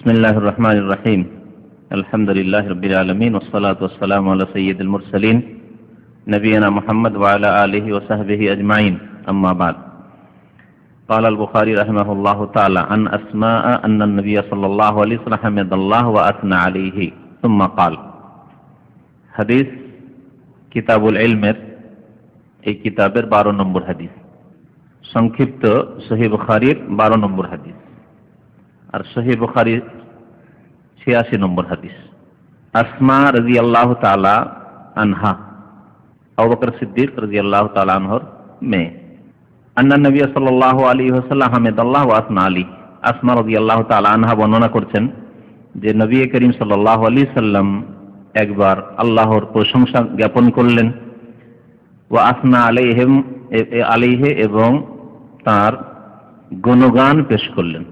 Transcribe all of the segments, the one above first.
বিসমিল্লাহির রহমানির রহিম। আলহামদুলিল্লাহি রাব্বিল আলামিন ওয়াস সালাতু ওয়াস সালামু আলা সাইয়্যিদিল মুরসালিন নবিয়িনা মুহাম্মদ ওয়া আলা আলিহি ওয়া সাহবিহি আজমাইন। আম্মা বাদ। قال البخاري رحمه الله تعالى عن أسماء أن النبي صلى الله عليه وسلم حمد الله وأثنى عليه ثم قال। হাদিস কিতাবুল ইলমের এই কিতাবের 12 নম্বর হাদিস, সংক্ষিপ্ত সহিহ বুখারীর 12 নম্বর হাদিস, আর সহিহ বুখারীর 86 নম্বর হাদিস। আসমা রাদিয়াল্লাহু তাআলা আনহা, আবু বকর সিদ্দিক রাদিয়াল্লাহু তাআলা আনহর মেয়ে। আন্না নবী সাল্লাল্লাহু আলাইহি ওয়াসাল্লাম হামিদাল্লাহ ওয়া আসনা আলী। আসমা রাদিয়াল্লাহু তাআলা আনহা বর্ণনা করছেন যে নবী করিম সাল্লাল্লাহু আলাইহি সাল্লাম একবার আল্লাহর প্রশংসা জ্ঞাপন করলেন, ওয়া আসনা আলাইহি এবং তার গুণগান পেশ করলেন।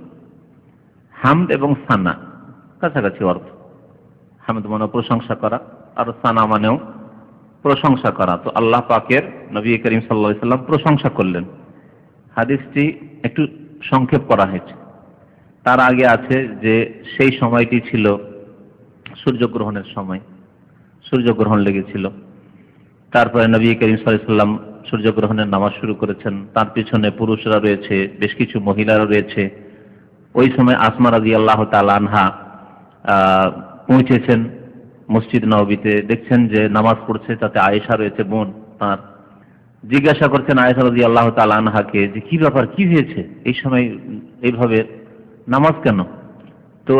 হামদ এবং সানা কাছাকাছি অর্থ। হামদ মানে প্রশংসা করা, আর সানা মানেও প্রশংসা করা। তো আল্লাহ পাকের নবী করিম সাল্লাল্লাহু আলাইহি সাল্লাম প্রশংসা করলেন। হাদিসটি একটু সংক্ষেপ করা হয়েছে। তার আগে আছে যে সেই সময়টি ছিল সূর্যগ্রহণের সময়, সূর্যগ্রহণ লেগেছিল। তারপরে নবী করিম সাল্লাল্লাহু আলাইহি সাল্লাম সূর্যগ্রহণের নামাজ শুরু করেছেন। তার পিছনে পুরুষরা রয়েছে, বেশ কিছু মহিলারা রয়েছে। ওই সময় আসমা রাদিয়াল্লাহু তাআলা আনহা পৌঁছেছেন মসজিদ নববীতে। দেখছেন যে নামাজ পড়ছে, তাতে আয়েশা রয়েছে, বোন তার। জিজ্ঞাসা করছেন আয়েশা রাদিয়াল্লাহু তাআলা আনহাকে যে কি ব্যাপার, কি হয়েছে, এই সময় এইভাবে নামাজ কেন? তো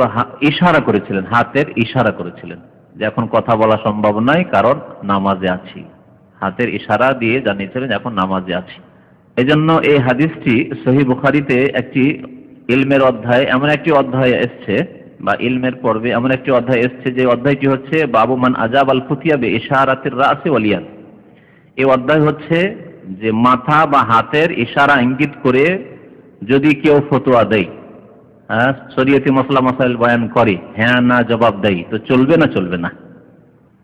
ইশারা করেছিলেন, হাতের ইশারা করেছিলেন যে এখন কথা বলা সম্ভব নয়, কারণ নামাজে আছি। হাতের ইশারা দিয়ে জানিয়েছিলেন এখন নামাজে আছি। এজন্য এই হাদিসটি সহিহ বুখারীতে একটি ইলমের অধ্যায়, এমন একটি অধ্যায় এসছে, বা ইলমের পর্বে এমন একটি অধ্যায় এসছে যে অধ্যায়টি হচ্ছে বাবু মান আজাব আল ফুতিয়া বে ইশারাতির রাসি ওয়াল ইয়াদ। এই অধ্যায় হচ্ছে যে মাথা বা হাতের ইশারা ইঙ্গিত করে যদি কেউ ফতোয়া দেয়, শরীয়তি মাসলা মাসাইল বয়ান করে, হ্যাঁ না জবাব দেয়, তো চলবে না চলবে না।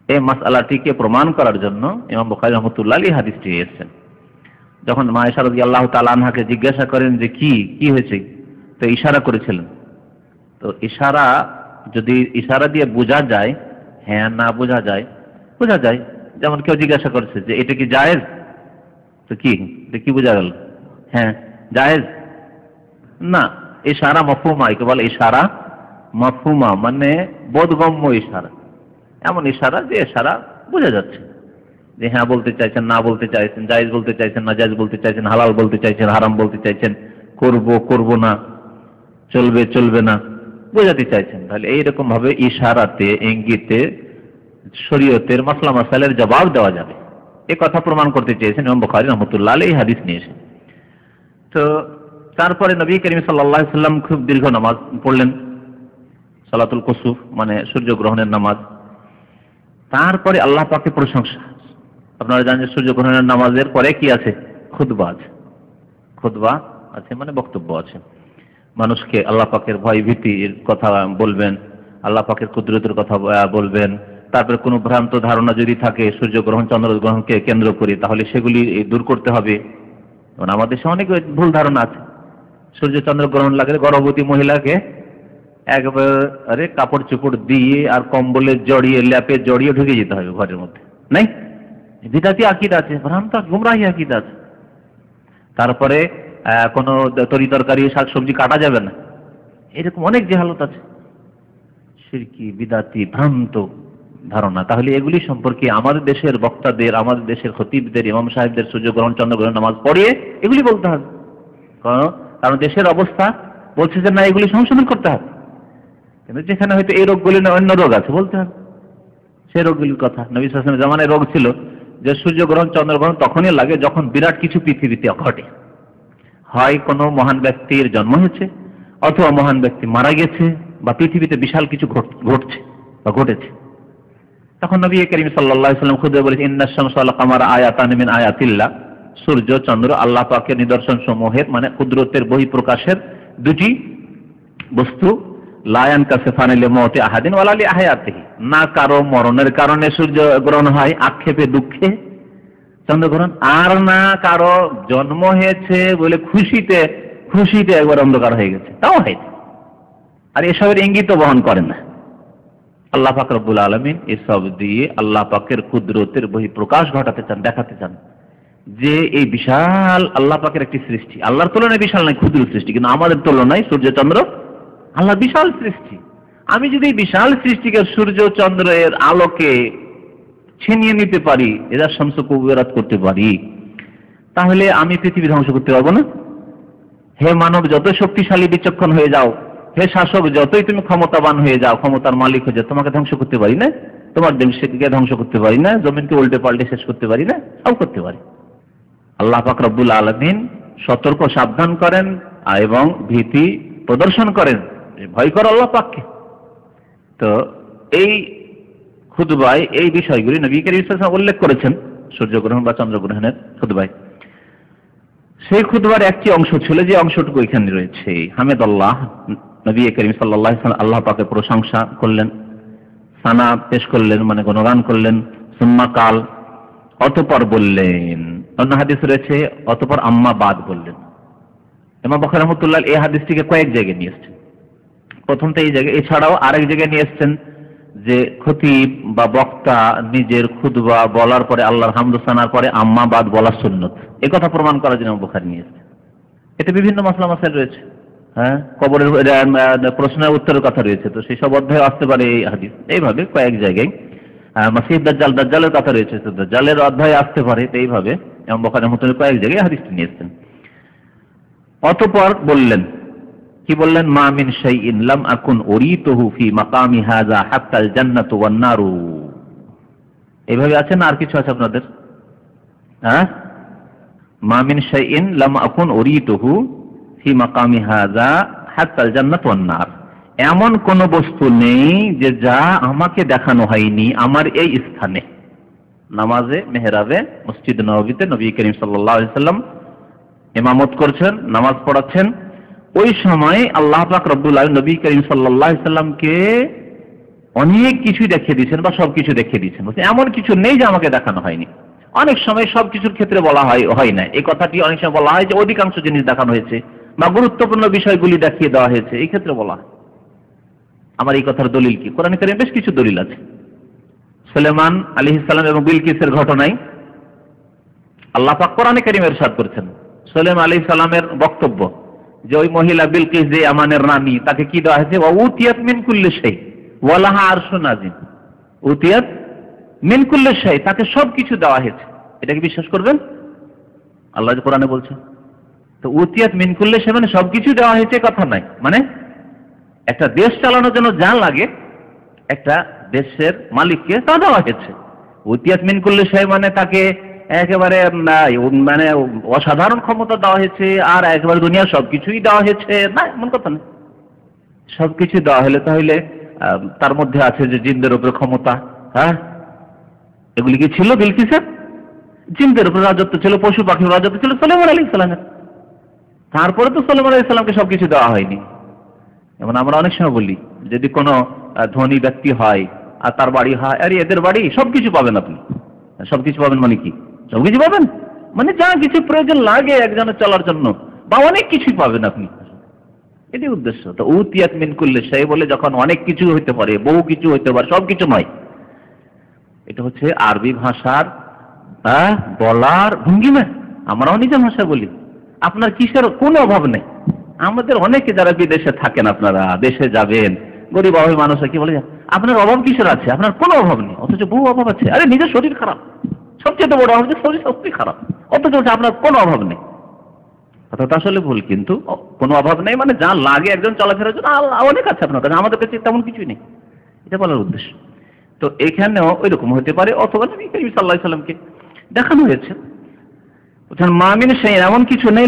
এই মাসআলাটিকে প্রমাণ করার জন্য ইমাম বুখারী রাহমাতুল্লাহ আলাইহি হাদিসটি এসেছেন। যখন মা আয়েশা রাদিয়াল্লাহু তাআলা আনহাকে জিজ্ঞাসা করেন যে কি হয়েছে, তো ইশারা করেছিলেন। তো ইশারা যদি ইশারা দিয়ে বোঝা যায়, হ্যাঁ না বোঝা যায়, বোঝা যায়। যেমন কেউ জিজ্ঞাসা করছে যে এটা কি জায়েজ, তো কি বোঝা গেল? হ্যাঁ জায়েজ না। ইশারা মাফহুমা, একে বলে ইশারা মাফহুমা, মানে বোধগম্য ইশারা। এমন ইশারা যে ইশারা বোঝা যাচ্ছে যে হ্যাঁ বলতে চাইছেন, না বলতে চাইছেন, জায়েজ বলতে চাইছেন, না জায়েজ বলতে চাইছেন, হালাল বলতে চাইছেন, হারাম বলতে চাইছেন, করব না, চলবে না বোঝাতে চাইছেন। তাহলে এইরকম ভাবে ইশারাতে, ইঙ্গিতে শরীয়তের মাসলা মাসাইলের জবাব দেওয়া যাবে, এই কথা প্রমাণ করতে চেয়েছেন ইমাম বুখারী রাহমাতুল্লাহ আলাইহি হাদিস নিয়েছেন। তো তারপরে নবী করিম সাল্লাল্লাহু আলাইহি সাল্লাম খুব দীর্ঘ নামাজ পড়লেন, সালাতুল কুসুফ মানে সূর্যগ্রহণের নামাজ। তারপরে আল্লাহ পাকের প্রশংসা। আপনারা জানেন যে সূর্যগ্রহণের নামাজের পরে কি আছে? খুতবা আছে। খুতবা আছে মানে বক্তব্য আছে। মানুষকে আল্লাহ পাকের ভয় ভীতির কথা বলবেন, আল্লাহ পাকের কুদরতের কথা বলবেন। তারপরে কোনো ভ্রান্ত ধারণা যদি থাকে সূর্যগ্রহণ চন্দ্রগ্রহণকে কেন্দ্র করে, তাহলে সেগুলি দূর করতে হবে। কারণ আমাদের দেশে অনেক ভুল ধারণা আছে। সূর্য চন্দ্রগ্রহণ লাগলে গর্ভবতী মহিলাকে একবারে কাপড় চোপড় দিয়ে আর কম্বলে জড়িয়ে, ল্যাপে জড়িয়ে ঢুকে যেতে হবে ঘরের মধ্যে, নাই? বিদাতি আকীদা আছে, ভ্রান্ত গুমরাহী আকীদা আছে। তারপরে কোনো তরি তরকারি শাকসবজি কাটা যাবে না, এরকম অনেক জাহালত আছে, শিরকি বিদাতি ভ্রান্ত ধারণা। তাহলে এগুলি সম্পর্কে আমাদের দেশের বক্তাদের, আমাদের দেশের খতিবদের, ইমাম সাহেবদের সূর্যগ্রহণ চন্দ্রগ্রহণ নামাজ পড়িয়ে এগুলি বলতে হবে। কারণ দেশের অবস্থা বলছে যে না, এগুলি সংশোধন করতে হবে। কিন্তু যেখানে হয়তো এই রোগগুলি না, অন্য রোগ আছে, বলতে হবে সেই রোগগুলির কথা। নবী সাল্লাল্লাহু আলাইহি ওয়াসাল্লামের জামানায় রোগ ছিল যে সূর্যগ্রহণ চন্দ্রগ্রহণ তখনই লাগে যখন বিরাট কিছু পৃথিবীতে ঘটে। হয় কোনো মহান ব্যক্তির জন্ম হয়েছে, অথবা মহান ব্যক্তি মারা গেছে, বা পৃথিবীতে বিশাল কিছু ঘটছে বা ঘটেছে। তখন নবী করিম সাল্লাল্লাহু আলাইহি ওয়াসাল্লাম খুতবায় বলেছেন, ইন্নাশ শামসা ওয়াল কামারা আয়াতান মিন আয়াতিল্লাহ। সূর্য চন্দ্র আল্লাহ পাকের নিদর্শন সমূহের, মানে কুদরতের বহিঃপ্রকাশের দুটি বস্তু। লা ইয়ানকাসিফানি লিমাউতি আহাদিন ওয়ালা লিআহয়াতিহি। না কারো মরণের কারণে সূর্য গ্রহণ হয়, আক্ষেপে দুঃখে চন্দ্রগ্রহণ, আর না কারো জন্ম হয়েছে বলে খুশিতে একবার অন্ধকার হয়ে গেছে, তাও হয়। আর এসবের ইঙ্গিত বহন করে না। আল্লাহ পাক রব্বুল আলামিন এসব দিয়ে আল্লাহ পাকের কুদরতের বহিঃপ্রকাশ ঘটাতে চান, দেখাতে চান যে এই বিশাল আল্লাহ পাকের একটি সৃষ্টি। আল্লাহর তুলনায় বিশাল নয়, ক্ষুদ্র সৃষ্টি, কিন্তু আমাদের তুলনায় সূর্য চন্দ্র আল্লাহ বিশাল সৃষ্টি। আমি যদি বিশাল সৃষ্টিকে সূর্য চন্দ্রের আলোকে ছিনিয়ে নিতে পারি, এরা শামসু কুবরাত করতে পারি, তাহলে আমি পৃথিবী ধ্বংস করতে পারবো না? হে মানব, যত শক্তিশালী বিচক্ষণ হয়ে যাও, হে শাসক যতই তুমি ক্ষমতাবান হয়ে যাও, ক্ষমতার মালিক হয়ে যাও, তোমাকে ধ্বংস করতে পারি না? তোমার দেশকে ধ্বংস করতে পারি না? জমিনকে উল্টে পাল্টে শেষ করতে পারি না? সব করতে পারি। আল্লাহ পাক রব্বুল আলামিন সতর্ক সাবধান করেন এবং ভীতি প্রদর্শন করেন, ভয় করো আল্লাহ পাককে। তো এই খুতবায় এই বিষয়গুলি নবী করিম সাল্লাল্লাহু আলাইহি ওয়াসাল্লাম উল্লেখ করেছেন সূর্যগ্রহণ বা চন্দ্রগ্রহণের খুতবায়। সেই খুতবার একটি অংশ ছিল যে অংশটুকু এখানে রয়েছে। হামিদাল্লাহ, নবী করিম সাল্লাল্লাহু আলাইহি ওয়াসাল্লাম আল্লাহ পাকের প্রশংসা করলেন, সানা পেশ করলেন, মানে গুণগান করলেন। সুম্মা কাল, অতঃপর বললেন। অন্য হাদিস রয়েছে অতঃপর আম্মা বাদ বললেন। ইমাম বুখারী রাহমাতুল্লাহ এই হাদিসটিকে কয়েক জায়গায় নিয়ে এসেছেন। প্রথমত এই জায়গায়, এছাড়াও আরেক জায়গায় নিয়ে এসেছেন যে খতিব বা বক্তা নিজের খুতবা বলার পরে আল্লাহর হামদ সানার পরে আম্মা বাদ বলা সুন্নত। এই কথা প্রমাণ করার জন্য বুখারী নিয়ে এসেছেন। এতে বিভিন্ন মাসলা মাসাইল রয়েছে। হ্যাঁ, কবরের প্রশ্নের উত্তরের কথা রয়েছে, তো সেই সব অধ্যায়ে আসতে পারে এই হাদিস। এইভাবে কয়েক জায়গায় মাসিহ দাজ্জাল, দাজ্জালের কথা রয়েছে, তো দাজ্জালের অধ্যায়ে আসতে পারে। তো এইভাবে ইমাম বুখারী রাহমাতুল্লাহ কয়েক জায়গায় হাদিসটি নিয়ে এসেছেন। অতঃপর বললেন, কি বললেন? মা মিন শাইইন লাম আকুন উরিতুহু ফি মাকামি হাযা হাত্তাল জান্নাতু ওয়ান নারু। এইভাবে আছে না আর কিছু আছে আপনাদের? হ্যাঁ, মা মিন শাইইন লাম আকুন উরিতুহু ফি মাকামি হাযা হাত্তাল জান্নাতু ওয়ান নার। এমন কোন বস্তু নেই যে যা আমাকে দেখানো হয়নি আমার এই স্থানে। নামাজে মেহরাবে মসজিদ নববীতে নবী করিম সাল্লাল্লাহু আলাইহি সাল্লাম ইমামত করছেন, নামাজ পড়াচ্ছেন। ওই সময় আল্লাহ পাক রব্বুল আলামিন নবী করিম সাল্লাল্লাহু আলাইহি সাল্লামকে অনেক কিছু দেখিয়ে দিয়েছেন বা সবকিছু দেখিয়ে দিয়েছেন। এমন কিছু নেই যে আমাকে দেখানো হয়নি। অনেক সময় সবকিছুর ক্ষেত্রে বলা হয় না, এই কথাটি অনেক সময় বলা হয় যে অধিকাংশ জিনিস দেখানো হয়েছে বা গুরুত্বপূর্ণ বিষয়গুলি দেখিয়ে দেওয়া হয়েছে, এই ক্ষেত্রে বলা হয়। আমার এই কথার দলিল কি? কোরআনে কারিমে বেশ কিছু দলিল আছে। সুলাইমান আলাইহিস সালাম এবং বিলকিসের ঘটনায় আল্লাহ পাক কোরআনে কারিমে ইরশাদ করেছেন, সুলাইমান আলাইহিস সালামের বক্তব্য যে ওই মহিলা বিলকিস যে আমানের রানী, তাকে কি দেওয়া হয়েছে? ওয়া উতিয়াত মিন কুল্লি শাই ওয়া লাহা আরশুন আযীম। উতিয়াত মিন কুল্লি শাই, তাকে সবকিছু দেওয়া হয়েছে। এটা কি বিশ্বাস করবেন? আল্লাহ যে কোরআনে বলছেন, তো উতিয়াত মিন কুল্লি শাই মানে সবকিছু দেওয়া হয়েছে কথা নাই। মানে একটা দেশ চালানোর জন্য যা লাগে একটা দেশের মালিককে তা দেওয়া হয়েছে। উতিয়াত মিন কুল্লি শাই মানে তাকে একেবারে মানে অসাধারণ ক্ষমতা দেওয়া হয়েছে আর একেবারে দুনিয়ার সবকিছুই দেওয়া হয়েছে, না, এমন কথা না। সবকিছু দেওয়া হলে তাহলে তার মধ্যে আছে যে জিনদের উপরে ক্ষমতা। হ্যাঁ, এগুলি কি ছিল বিলকিসের? জিনদের উপরে রাজত্ব ছিল, পশু পাখির রাজত্ব ছিল সুলাইমান আলাইহিস সালামের। তারপরে তো সুলাইমান আলাইহিস সালামকে সবকিছু দেওয়া হয়নি। যেমন আমরা অনেক সময় বলি, যদি কোনো ধনী ব্যক্তি হয় আর তার বাড়ি হয়, আরে এদের বাড়ি সবকিছু পাবেন আপনি। সবকিছু পাবেন মানে কি? সবকিছু পাবেন মানে যা কিছু প্রয়োজন লাগে একজনের চলার জন্য বা অনেক কিছুই পাবেন আপনি, এটাই উদ্দেশ্য। তো উতিয়াত মিন কুল্লি শাই বলে যখন অনেক কিছু হইতে পারে, বহু কিছু হইতে পারে, সবকিছু নয়। এটা হচ্ছে আরবি ভাষার বলার ভঙ্গিমা। আমরাও নিজের ভাষায় বলি। আপনার কিসের কোনো অভাব নেই। আমাদের অনেকে যারা বিদেশে থাকেন, আপনারা দেশে যাবেন, গরিব অভাবী মানুষরা কি বলে, আপনার অভাব কিসের আছে? আপনার কোনো অভাব নেই, অথচ বহু অভাব আছে। আরে নিজের শরীর খারাপ, সবচেয়ে বড় অভাব যে শরীর সত্যি খারাপ, অথচ আপনার কোনো অভাব নেই। অর্থাৎ আসলে ভুল, কিন্তু কোনো অভাব নেই মানে যা লাগে একজন চলাফেরার জন্য অনেক আছে আপনার কাছে, আমাদের কাছে তেমন কিছুই নেই, এটা বলার উদ্দেশ্য। তো এখানেও ওই রকম হতে পারে, অথবা নবী করিম সাল্লাল্লাহু আলাইহি ওয়াসাল্লামকে দেখানো হয়েছে। মা মিন শাইইন, এমন কিছু নেই,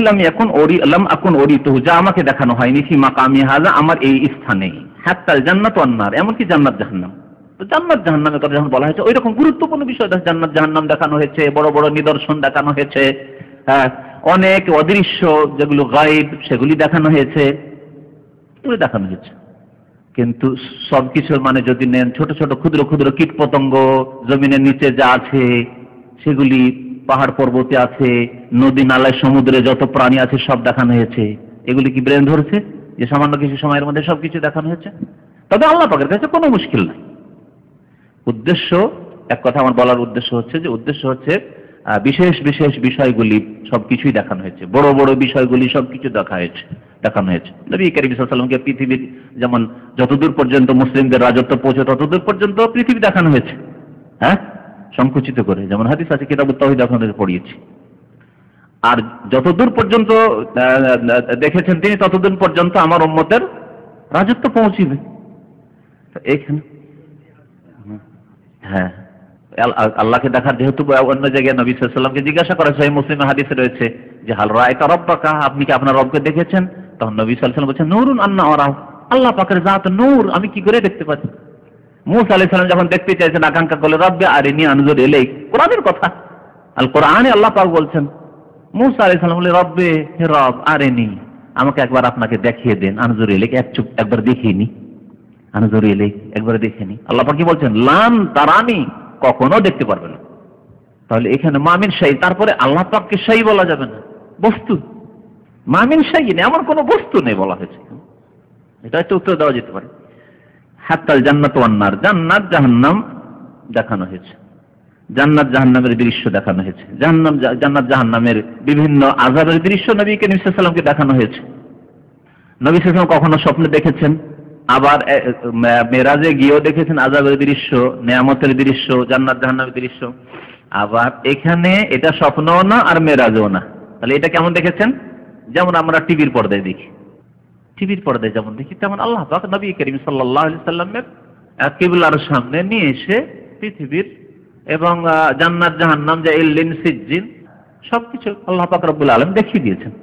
লাম আকুন উরিতুহু, যা আমাকে দেখানো হয়নি, ফি মাকামি হাযা, আমার এই স্থানে, হাত্তাল জান্নাতু ওয়ান নার, এমনকি জান্নাত জাহান্নাম। তো জান্নাত জাহান্নামের কথা যখন বলা হয়েছে, ওই রকম গুরুত্বপূর্ণ বিষয় জান্নাত জাহান্নাম দেখানো হয়েছে, বড় বড় নিদর্শন দেখানো হয়েছে, অনেক অদৃশ্য যেগুলো গায়েব সেগুলি দেখানো হয়েছে, এগুলো দেখানো হয়েছে। কিন্তু সবকিছুর মানে যদি নেন, ছোট ছোট ক্ষুদ্র ক্ষুদ্র কীট পতঙ্গ জমিনের নিচে যা আছে সেগুলি, পাহাড় পর্বতে আছে, নদী নালায় সমুদ্রে যত প্রাণী আছে সব দেখানো হয়েছে। এগুলি কি ব্রেন ধরছে? যে সামান্য কিছু সময়ের মধ্যে সবকিছু দেখানো হয়েছে? তবে আল্লাহ পাকের কাছে কোনো মুশকিল নাই। উদ্দেশ্য, এক কথা আমার বলার উদ্দেশ্য হচ্ছে যে বিশেষ বিশেষ বিষয়গুলি সবকিছুই দেখানো হয়েছে, বড় বড় বিষয়গুলি সবকিছু দেখানো হয়েছে। নবী করিম সাল্লাল্লাহু আলাইহি ওয়াসাল্লামকে পৃথিবীর যেমন যতদূর পর্যন্ত মুসলিমদের রাজত্ব পৌঁছে ততদূর পর্যন্ত পৃথিবী দেখানো হয়েছে, হ্যাঁ, সংকুচিত করে, যেমন হাদিস আছে কিতাবুত তাওহীদ আপনাদের পড়িয়েছি। আর যতদূর পর্যন্ত দেখেছেন তিনি ততদূর পর্যন্ত আমার উম্মতের রাজত্ব পৌঁছিবে। এইখানে হ্যাঁ, আল্লাহকে দেখার যেহেতু অন্য জায়গায় নবী সাল্লাল্লাহু আলাইহি ওয়াসাল্লামকে জিজ্ঞাসা করা হয়, মুসলিম হাদিসে রয়েছে যে হাল রাআইতা রাব্বাকা, আপনি কি আপনার রবকে দেখেছেন? তখন নবী সাল্লাল্লাহু আলাইহি ওয়াসাল্লাম বলেছেন নূরুন আন্না আরাহু, আল্লাহ পাকের জাত নূর, আমি কি করে দেখতে পাচ্ছি? মূসা আলাইহিস সালাম যখন দেখতে চাইছেন আকাঙ্ক্ষা করলে রব্বি আরিনি আনজুর ইলাইক, কোরআনের কথা, আল কোরআনে আল্লাহ পাক বলছেন। মূসা আলাইহিস সালাম বলে রব্বে, হে রব আরিনি, আমাকে একবার আপনাকে দেখিয়ে দেন, আনজুর ইলাইক, একবার দেখিয়ে নি, আনজুর ইলাইক, একবার দেখে নি। আল্লাহ পাক কি বলছেন? লান তারানি, কখনো দেখতে পারবে না। তাহলে এখানে মামিন শাই, তারপরে আল্লাহ পাককে শাই বলা যাবে না, বস্তু। মামিন শাই নেই, এমন কোনো বস্তু নেই বলা হয়েছে, এটা একটা উত্তর দেওয়া যেতে পারে। হাত্তাল জান্নাত ওয়ান নার, জান্নাত জাহান্নাম দেখানো হয়েছে, জান্নাত জাহান্নামের দৃশ্য দেখানো হয়েছে, জান্নাত জাহান্নামের বিভিন্ন আযাবের দৃশ্য নবী করিম সাল্লাল্লাহু আলাইহি ওয়াসাল্লামকে দেখানো হয়েছে। নবী সাল্লাল্লাহু আলাইহি ওয়াসাল্লাম কখনো স্বপ্নে দেখেছেন, আবার মেরাজে গিয়েও দেখেছেন আযাবের দৃশ্য, নেয়ামতের দৃশ্য, জান্নাত জাহান্নামের দৃশ্য। আবার এখানে এটা স্বপ্নও না আর মেরাজও না। তাহলে এটা কেমন দেখেছেন? যেমন আমরা টিভির পর্দায় দেখি, টিভির পর্দায় যেমন দেখি, তেমন আল্লাহ পাক নবী করিম সাল্লাল্লাহু আলাইহি ওয়াসাল্লামের কিবলার সামনে নিয়ে এসে পৃথিবীর এবং জান্নাত জাহান্নাম, যা ইল্লিন সিজ্জিন, সবকিছু আল্লাহ পাক রব্বুল আলামিন দেখিয়ে দিয়েছেন।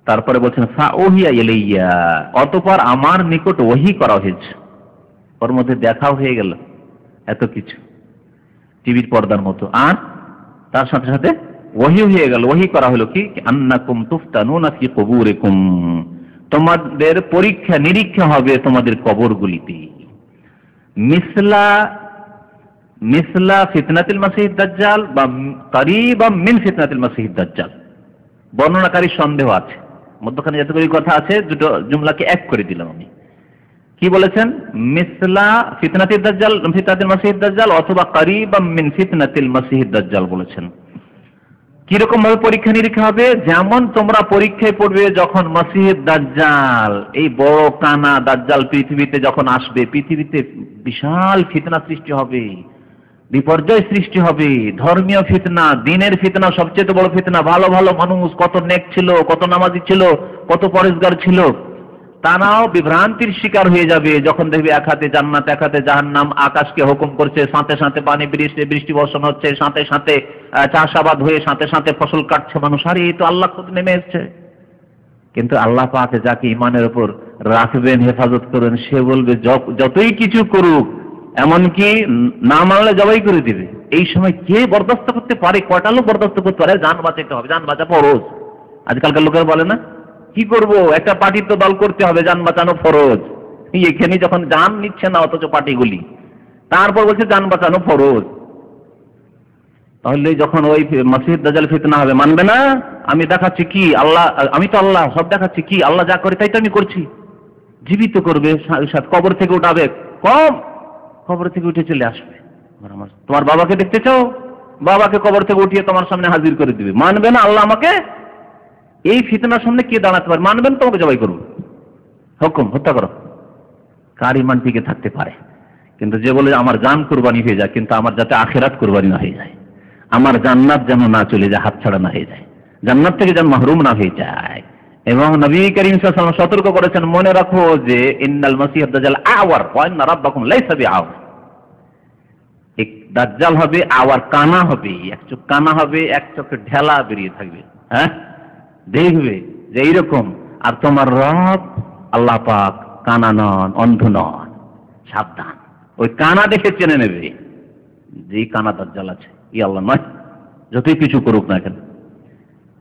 তারপরে বলছেন ফাউহিয়া ইলাইয়া, অতঃপর আমার নিকট ওহী করা হয়েছে। ওর মধ্যে দেখাও হয়ে গেল এত কিছু টিভির পর্দার মতো, আর তার সাথে সাথে ওহী হয়ে গেল। ওহী করা হলো কি? আন্নাকুম তুফতানুনা ফি কুবুরিকুম, তোমাদের পরীক্ষা নিরীক্ষা হবে তোমাদের কবরগুলিতে। মিসলা ফিতনাতুল মাসিহিদ দাজ্জাল বা করিবাম মিন ফিতনাতুল মাসিহিদ দাজ্জাল। বর্ণনাকারী সন্দেহ আছে, মধ্যখানে যতগুলি কথা আছে দুটো জুমলাকে এক করে দিলাম আমি। কি বলেছেন? মিসলা ফিতনাতুল দাজ্জাল, ফিতনাতুল মাসিহিদ দাজ্জাল, অথবা করিবাম মিন ফিতনাতুল মাসিহিদ দাজ্জাল বলেছেন। কিরকম ভাবে পরীক্ষা নিরীক্ষা হবে? যেমন তোমরা পরীক্ষায় পড়বে যখন মাসিহিদ দাজ্জাল, এই বড় কানা দাজ্জাল পৃথিবীতে যখন আসবে, পৃথিবীতে বিশাল ফিতনা সৃষ্টি হবে, বিপর্যয় সৃষ্টি হবে, ধর্মীয় ফিতনা, দিনের ফিতনা, সবচেয়ে বড় ফিতনা। ভালো ভালো মানুষ, কত নেক ছিল, কত নামাজি ছিল, কত পরেশগার ছিল, তারাও বিভ্রান্তির শিকার হয়ে যাবে যখন দেখবে এক হাতে জান্নাত এক হাতে জাহান্নাম, আকাশকে হুকুম করছে, সাথে সাথে পানি বৃষ্টি বর্ষণ হচ্ছে, সাথে সাথে চাষাবাদ হয়ে সাথে সাথে ফসল কাটছে মানুষ। আর এই তো আল্লাহ খুদ নেমে এসছে। কিন্তু আল্লাহ পাক যাকে ইমানের উপর রাখবেন, হেফাজত করবেন, সে বলবে যতই কিছু করুক, এমনকি না মানলে জবাই করে দিবে। এই সময় কে বরদাস্ত করতে পারে? কয়টা লোক বরদাস্ত করতে পারে? জান বাঁচাতে হবে, জান বাঁচা ফরজ। আজকালকার লোকেরা বলে না, কি করব, একটা পার্টির তো দল করতে হবে, জান বাঁচানো ফরজ। এখানে যখন জান নিচ্ছে না অথচ পার্টিগুলি, তারপর বলছে জান বাঁচানো ফরজ। তাহলে যখন ওই মাসিহিদ দাজ্জাল ফিতনা হবে, মানবে না। আমি দেখাচ্ছি কি আল্লাহ, আমি তো আল্লাহ, সব দেখাচ্ছি কি আল্লাহ যা করে তাই তো আমি করছি। জীবিত করবে, কবর থেকে উঠাবে, কবর থেকে উঠে চলে আসবে। তোমার বাবাকে দেখতে চাও, বাবাকে কবর থেকে উঠিয়ে তোমার সামনে হাজির করে দিবে। মানবে না আল্লাহ আমাকে? এই ফিতনার সামনে কে দাঁড়াতে পারে? মানবেন, তোমাকে জবাই করবো, হুকুম, হত্যা করো। কার ইমান টিকে থাকতে পারে? কিন্তু যে বলে আমার জান কুরবানি হয়ে যায়, কিন্তু আমার যাতে আখিরাত কুরবানি না হয়ে যায়, আমার জান্নাত যেন না চলে যায়, হাতছাড়া না হয়ে যায়, জান্নাত থেকে যেন মাহরুম না হয়ে যায়। এবং নবী করিম সাল্লাল্লাহু আলাইহি ওয়াসাল্লাম সতর্ক করেছেন, মনে রাখো যে ইন্নাল মাসিহাদ দাজ্জাল আওয়ার ওয়া ইন্না রাব্বাকুম লাইসা বিআওয়ার। এক দাজ্জাল হবে আওয়ার, কানা হবে, এক চোখ কানা হবে, এক চোখে ঢেলা বেরিয়ে থাকবে, হ্যাঁ, দেখবে যে এইরকম। আর তোমার রব আল্লাহ পাক কানা নন, অন্ধ নন, সাবধান। ওই কানা দেখে চেনে নেবে যে কানা দাজ্জাল আছে, ই আল্লাহ নয়, যতই কিছু করুক না কেন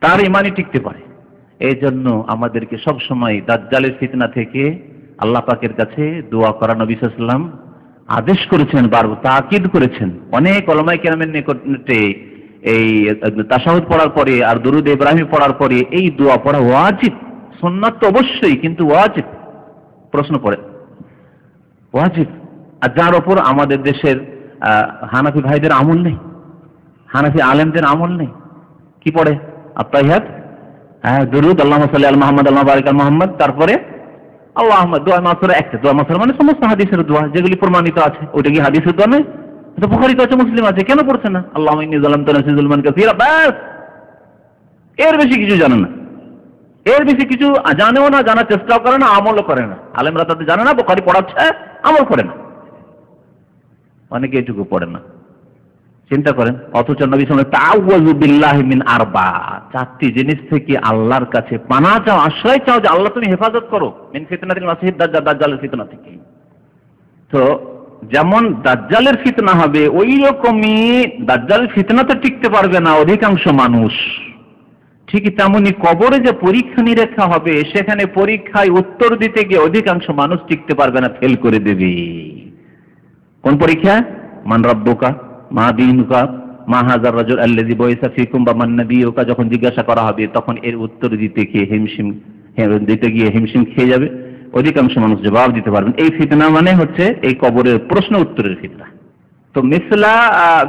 তার ইমানই টিকতে পারে। এই জন্য আমাদেরকে সব সময় দাজ্জালের ফিতনা থেকে আল্লাহ পাকের কাছে দোয়া করা নবী সাল্লাল্লাহু আলাইহি ওয়াসাল্লাম আদেশ করেছেন, বারবার তাকিদ করেছেন। অনেক উলামায়ে কেরামের নিকটে এই তাশাহুদ পড়ার পরে আর দুরূদ ইব্রাহিম পড়ার পরে এই দোয়া পড়া ওয়াজিব, সুন্নাত তো অবশ্যই, কিন্তু ওয়াজিব প্রশ্ন পড়ে, ওয়াজিব। আর যার ওপর আমাদের দেশের হানাফি ভাইদের আমল নেই, হানাফি আলেমদের আমল নেই। কি পড়ে? আত্তাহিয়াত, দুরুদ, আল্লাহুম্মা সাল্লি আলা মুহাম্মদ, আল্লাহুম্মা বারিক আলা মুহাম্মদ, তারপরে আল্লাহুম্মা, দোয়া মাসুরা একটা, দোয়া মাসুরা মানে সমস্ত হাদিসের দোয়া যেগুলি প্রমাণিত আছে। ওটা কি হাদিসের দোয়া নয়? এটা বুখারীতে আছে, মুসলিম আছে, কেন পড়ছে না? আল্লাহুম্মা ইন্নী যালামতু নাফসি যুলমান কাসীরা, ব্যাস। এর বেশি কিছু জানে না, এর বেশি কিছু জানেও না, জানার চেষ্টাও করে না, আমলও করে না। আলেমরা তাদের জানে না, বুখারী পড়াচ্ছে, আমল করে না, অনেকে এটুকু পড়ে না। চিন্তা করেন, অথচ নবী সাল্লাল্লাহু আলাইহি ওয়াসাল্লাম তাআওয়াযু বিল্লাহি মিন আরবা, চারটি জিনিস থেকে আল্লাহর কাছে পানাহ চাও, আশ্রয় চাও, যে আল্লাহ তুমি হেফাজত করো মিন ফিতনাতিল মাসিহিদ দাজ্জাল, দাজ্জালের ফিতনা থেকে। তো যেমন দাজ্জালের ফিতনা হবে, ওই রকমই দাজ্জালের ফিতনাতে টিকতে পারবে না অধিকাংশ মানুষ। ঠিকই তেমনি কবরে যে পরীক্ষা নিরীক্ষা হবে, সেখানে পরীক্ষায় উত্তর দিতে গিয়ে অধিকাংশ মানুষ টিকতে পারবে না, ফেল করে দেবে। কোন পরীক্ষা? মান রাব্বুকা, মা দীনুকা, মা হাযার রাজুল আল্লাযী বুইসা ফীকুম, বা মান নাবিয়ুকা, যখন জিজ্ঞাসা করা হবে তখন এর উত্তর দিতে গিয়ে হিমশিম খেয়ে যাবে, অধিকাংশ মানুষ জবাব দিতে পারবেন। এই ফিতনা মানে হচ্ছে এই কবরের প্রশ্ন উত্তরের ফিতনা। তো মিসলা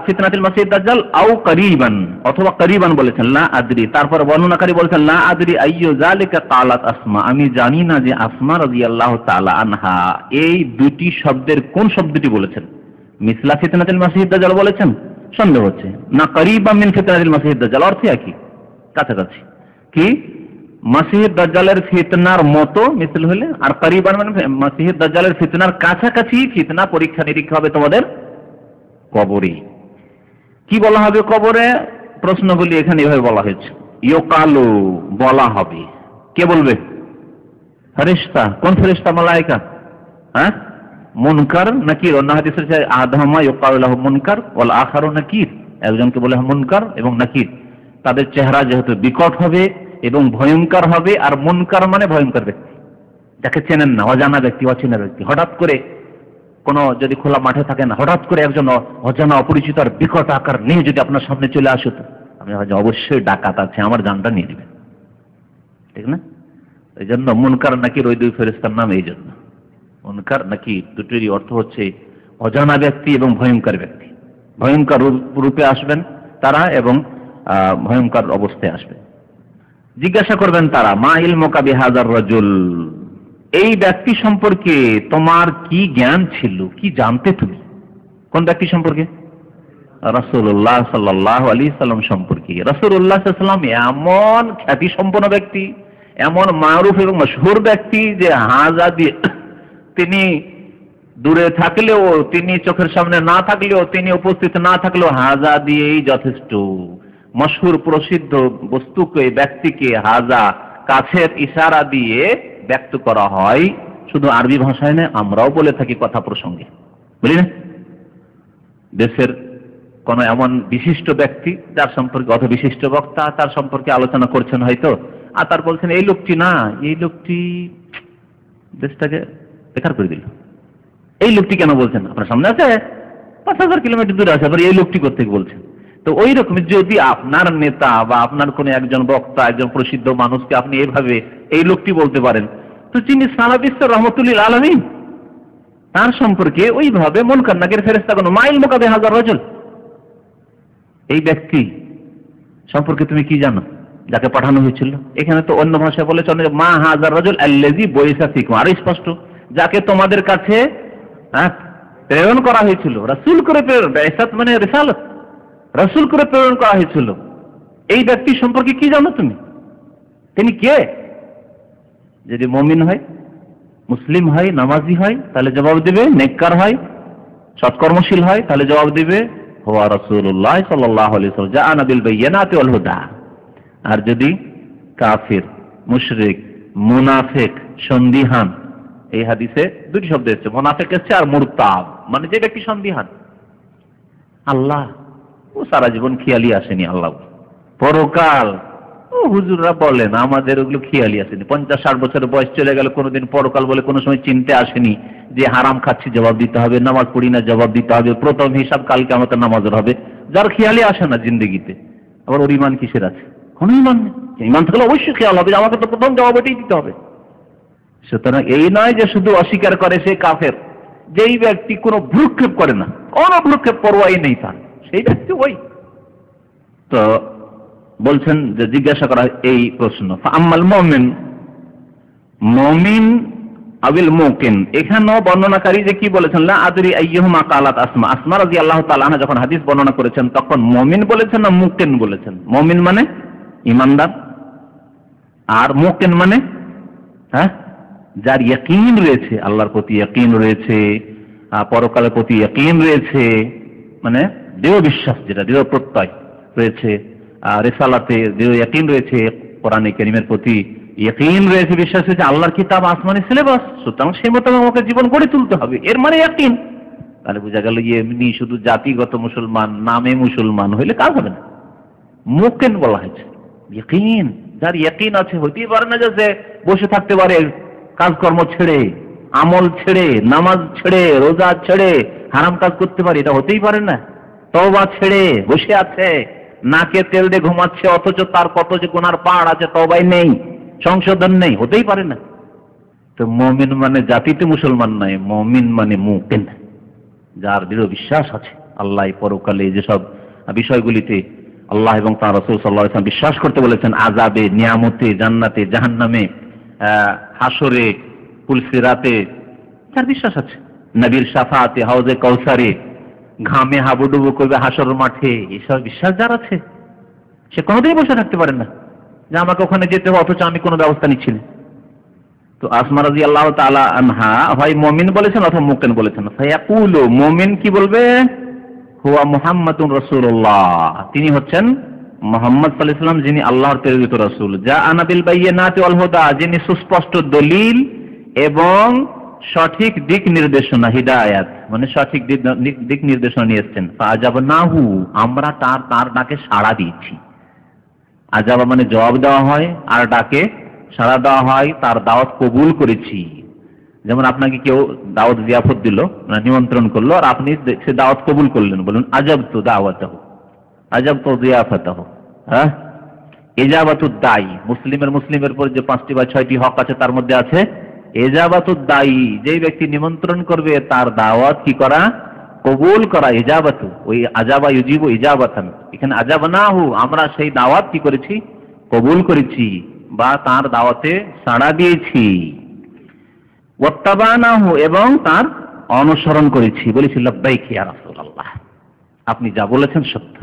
ফিতনাতুল মাসিহিদ দাজ্জাল আও করিবান, অথবা করিবান বলেছেন, লা আদরি। তারপর বর্ণনাকারী বলেছেন, লা আদরি আইয়ু যালিকা কালাত আসমা, আমি জানি না যে আসমা রাদিয়াল্লাহু তাআলা আনহা এই দুটি শব্দের কোন শব্দটি বলেছেন। মিসলা ফিতনাতুল মাসিহিদ দাজ্জাল বলেছেন, সন্দেহ হচ্ছে, না করিবান মিন ফিতনাতুল মাসিহিদ দাজ্জাল, অর্থ একই, কাছাকাছি। কি মাসিহিদ দাজ্জালের ফিতনার মতো মিসল হলে, আর করিবান মানে মাসিহিদ দাজ্জালের ফিতনার কাছাকাছি ফিতনা পরীক্ষা নিরীক্ষা হবে তোমাদের কবরে। কি বলা হবে কবরে? প্রশ্নগুলি এখানে এভাবে বলা হয়েছে, ইয়কালু, বলা হবে। কে বলবে? ফেরেশতা। কোন ফেরেশতা? মালায়েকা। হ্যাঁ, মুনকার নাকির। অন্য হাদিসে আছে আদহামা ইয়কালু লাহু মুনকার ওয়াল আখারু নাকির, একজনকে বলে মুনকার এবং নাকির। তাদের চেহারা যেহেতু বিকট হবে এবং ভয়ঙ্কর হবে, আর মুনকার মানে ভয়ঙ্কর ব্যক্তি, যাকে চেনেন না, অজানা ব্যক্তি, অচেনা ব্যক্তি। হঠাৎ করে কোনো যদি খোলা মাঠে থাকে না, হঠাৎ করে একজন অজানা অপরিচিত আর বিকট আকার নিয়ে যদি আপনার সামনে চলে আসে, তো আপনি অবশ্যই ডাকাত আছে, আমার জানটা নিয়ে নেবেন, ঠিক না? এই জন্য মুনকার নাকির ওই দুই ফেরেশতার নাম। এই জন্য মুনকার নাকির দুটোরই অর্থ হচ্ছে অজানা ব্যক্তি এবং ভয়ঙ্কর ব্যক্তি। ভয়ঙ্কর রূপে আসবেন তারা এবং ভয়ঙ্কর অবস্থায় আসবে। জিজ্ঞাসা করবেন তারা, মা ইলমুকা বিহাযার রাজুল, এই ব্যক্তি সম্পর্কে তোমার কি জ্ঞান ছিল, কি জানতে তুমি? কোন ব্যক্তি সম্পর্কে? রাসূলুল্লাহ সাল্লাল্লাহু আলাইহি সাল্লাম সম্পর্কে। রাসূলুল্লাহ সাল্লাল্লাহু আলাইহি সাল্লাম এমন খ্যাতি সম্পন্ন ব্যক্তি, এমন মারুফ এবং মশহুর ব্যক্তি যে হাজা দিয়ে তিনি দূরে থাকলেও, তিনি চোখের সামনে না থাকলেও, তিনি উপস্থিত না থাকলেও হাজা দিয়েই যথেষ্ট। মশহুর প্রসিদ্ধ বস্তুকে, ব্যক্তিকে হাজা কাছের ইশারা দিয়ে ব্যক্ত করা হয়। শুধু আরবি ভাষায় নয়, আমরাও বলে থাকি কথা প্রসঙ্গে, বুঝলি না? দেশের কোন এমন বিশিষ্ট ব্যক্তি যার সম্পর্কে, অথবা বিশিষ্ট বক্তা তার সম্পর্কে আলোচনা করছেন হয়তো, আর তার বলছেন এই লোকটি না, এই লোকটি দেশটাকে বেকার করে দিল। এই লোকটি কেন বলছেন? আপনার সামনে আছে, ৫,০০০ কিলোমিটার দূরে আছে, আবার এই লোকটি কোথেকে বলছেন? তো ওই রকম যদি আপনার নেতা বা আপনার কোন একজন বক্তা, একজন প্রসিদ্ধ মানুষকে আপনি এইভাবে এই লোকটি বলতে পারেন, তো যিনি সারা বিশ্বের রহমতুল্লিল আলামিন, তার সম্পর্কে ওইভাবে মুনকার নাকির ফেরেশতা কোন মাইল মুকাবে হাজার রাজুল, এই ব্যক্তি সম্পর্কে তুমি কি জানো, যাকে পাঠানো হয়েছিল? এখানে তো অন্য ভাষায় বলেছে মা হাজার রাজুল আল্লাযী বুইসা ফীকুম, আর স্পষ্ট, যাকে তোমাদের কাছে প্রেরণ করা হয়েছিল। রাসূল করে প্রেরণ, বিআসাত মানে রিসালাত, রাসূল করে প্রেরণ করা হয়েছিল। এই ব্যক্তি সম্পর্কে কি জানো তুমি? তিনি কে? যদি মুমিন হয়, মুসলিম হয়, নামাজি হয়, তাহলে জবাব দিবে। নেককার হয়, সৎকর্মশীল হয়, তাহলে জবাব দিবে হুয়া রাসূলুল্লাহ সাল্লাল্লাহু আলাইহি ওয়াসাল্লাম জাআনা বিল বায়িনাতি ওয়াল হুদা। আর যদি কাফির, মুশরিক, মুনাফিক, সন্দিহান, এই হাদিসে দুটি শব্দ এসেছে, মুনাফিক এসেছে আর মুরতাদ, মানে যে ব্যক্তি সন্দিহান। আল্লাহ, ও সারা জীবন খেয়ালই আসেনি আল্লাহ। পরকাল, ও হুজুররা বলেন, আমাদের ওগুলো খেয়ালই আসেনি। 50-60 বছরের বয়স চলে গেল, কোনোদিন পরকাল বলে কোনো সময় চিনতে আসেনি যে হারাম খাচ্ছি জবাব দিতে হবে, নামাজ পড়ি না জবাব দিতে হবে, প্রথম হিসাব কালকে আমাদের নামাজের হবে। যার খেয়ালই আসে না জিন্দগিতে, আবার ওর ঈমান কিসের আছে? কোনো ইমান নেই। ইমান থাকলে অবশ্যই খেয়াল হবে যে আমাকে তো প্রথম জবাব এটাই দিতে হবে। সুতরাং এই নয় যে শুধু অস্বীকার করে সে কাফের। যেই ব্যক্তি কোনো ভ্রুক্ষেপ করে না, কোনো ভ্রুক্ষেপ পরোয়াই নেই তার, সেই ব্যক্তি ওই। তো বলছেন যে জিজ্ঞাসা করা এই প্রশ্ন, আম্মাল মুমিন, মুমিন আবিল মুকিন, এখানেও বর্ণনাকারী যে কি বলেছেন, লা আদরি আইয়ুহুমা কালাত আসমা, আসমা রাদিয়াল্লাহু তাআলা আনহা যখন হাদিস বর্ণনা করেছেন তখন মুমিন বলেছেন না মুকিন বলেছেন? মুমিন মানে ইমানদার, আর মুকিন মানে যার ইয়াকিন রয়েছে, আল্লাহর প্রতি ইয়াকিন রয়েছে, পরকালের প্রতি ইয়াকিন রয়েছে, মানে দৃঢ় বিশ্বাস, যেটা দৃঢ় প্রত্যয় রয়েছে, রিসালাতে দৃঢ় ইয়াকিন রয়েছে, কোরআনে কারীমের প্রতি ইয়াকিন রয়েছে, বিশ্বাস রয়েছে, আল্লাহর কিতাব আসমানি সিলেবাস, সুতরাং সেই মতো আমাকে জীবন গড়ে তুলতে হবে, এর মানে ইয়াকিন। তাহলে বোঝা গেল যে এমনি শুধু জাতিগত মুসলমান, নামে মুসলমান হইলে কাজ হবে না। মুকিন বলা হয়েছে ইয়াকিন, যার ইয়াকিন আছে। হইতেই পারে না যে বসে থাকতে পারে কাজকর্ম ছেড়ে, আমল ছেড়ে, নামাজ ছেড়ে, রোজা ছেড়ে হারাম কাজ করতে পারে, এটা হতেই পারে না। তওবা ছেড়ে বসে আছে, নাকে তেল দিয়ে ঘুমাচ্ছে, অথচ তার কত যে গুনার পাহাড় আছে, তওবাই নেই, সংশোধন নেই, হতেই পারে না। তো মুমিন মানে জাতিতে মুসলমান নয়, মুমিন মানে মুকিন, যার দৃঢ় বিশ্বাস আছে আল্লাহ পরকালে যেসব বিষয়গুলিতে আল্লাহ এবং তার রাসূল সাল্লাল্লাহু আলাইহি ওয়াসাল্লাম বিশ্বাস করতে বলেছেন, আযাবে, নিয়ামতে, জান্নাতে, জাহান্নামে, হাসরে, পুলসিরাতে, যার বিশ্বাস আছে, নবীর শাফাআতে, হাউজে কাউসারে, ঘামে হাবুডুবু করবে হাসর মাঠে, এসব বিশ্বাস যার আছে, সে কোনোদিনই বসে থাকতে পারে না যে আমাকে ওখানে যেতে হবে অথচ আমি কোনো ব্যবস্থা নিচ্ছি না। তো আসমা রাদিয়াল্লাহু তাআলা আনহা হয় মুমিন বলেছেন অথবা মুকিন বলেছেন। ফায়াকুলু, মুমিন কি বলবে? হুয়া মুহাম্মাদুর রাসূলুল্লাহ, তিনি হচ্ছেন মুহাম্মদ সাল্লাল্লাহু আলাইহি ওয়াসাল্লাম, যিনি আল্লাহর প্রেরিত রাসূল। জাআনা বিল বায়িনাতি ওয়াল হুদা, যিনি সুস্পষ্ট দলিল এবং সঠিক দিক নির্দেশনা, হিদায়াত মানে সঠিক দিক নির্দেশনা নিয়ে এসেছেন। ফাআজাবনাহু, আমরা তার ডাকে সাড়া দিয়েছি। আজাবা মানে জবাব দেওয়া হয়, আর ডাকে সাড়া দেওয়া হয়, তার দাওয়াত কবুল করেছি। যেমন আপনাকে কেউ দাওয়াত জিয়াফত দিল, নিমন্ত্রণ করলো, আর আপনি সে দাওয়াত কবুল করলেন, বলুন আজাবতু দাওয়াতাহু, আজাবতু জিয়াফতাহু। হ্যাঁ, ইজাবাতুদ দাই, মুসলিমের পর যে 5টি বা 6টি হক আছে তার মধ্যে আছে ইজাবাতুদ দাই, যেই ব্যক্তি নিমন্ত্রণ করবে তার দাওয়াত কি করা? কবুল করা। ইজাবাতু, ওই আজাবা ইউজিবু ইজাবাতান, এখানে আজাবনাহু, আমরা সেই দাওয়াত কি করেছি? কবুল করেছি বা তার দাওয়াতে সাড়া দিয়েছি। ওয়াত্তাবানাহু, এবং তার অনুসরণ করেছি, বলেছি লাব্বাইক ইয়া রাসূলুল্লাহ, আপনি যা বলেছেন সত্য,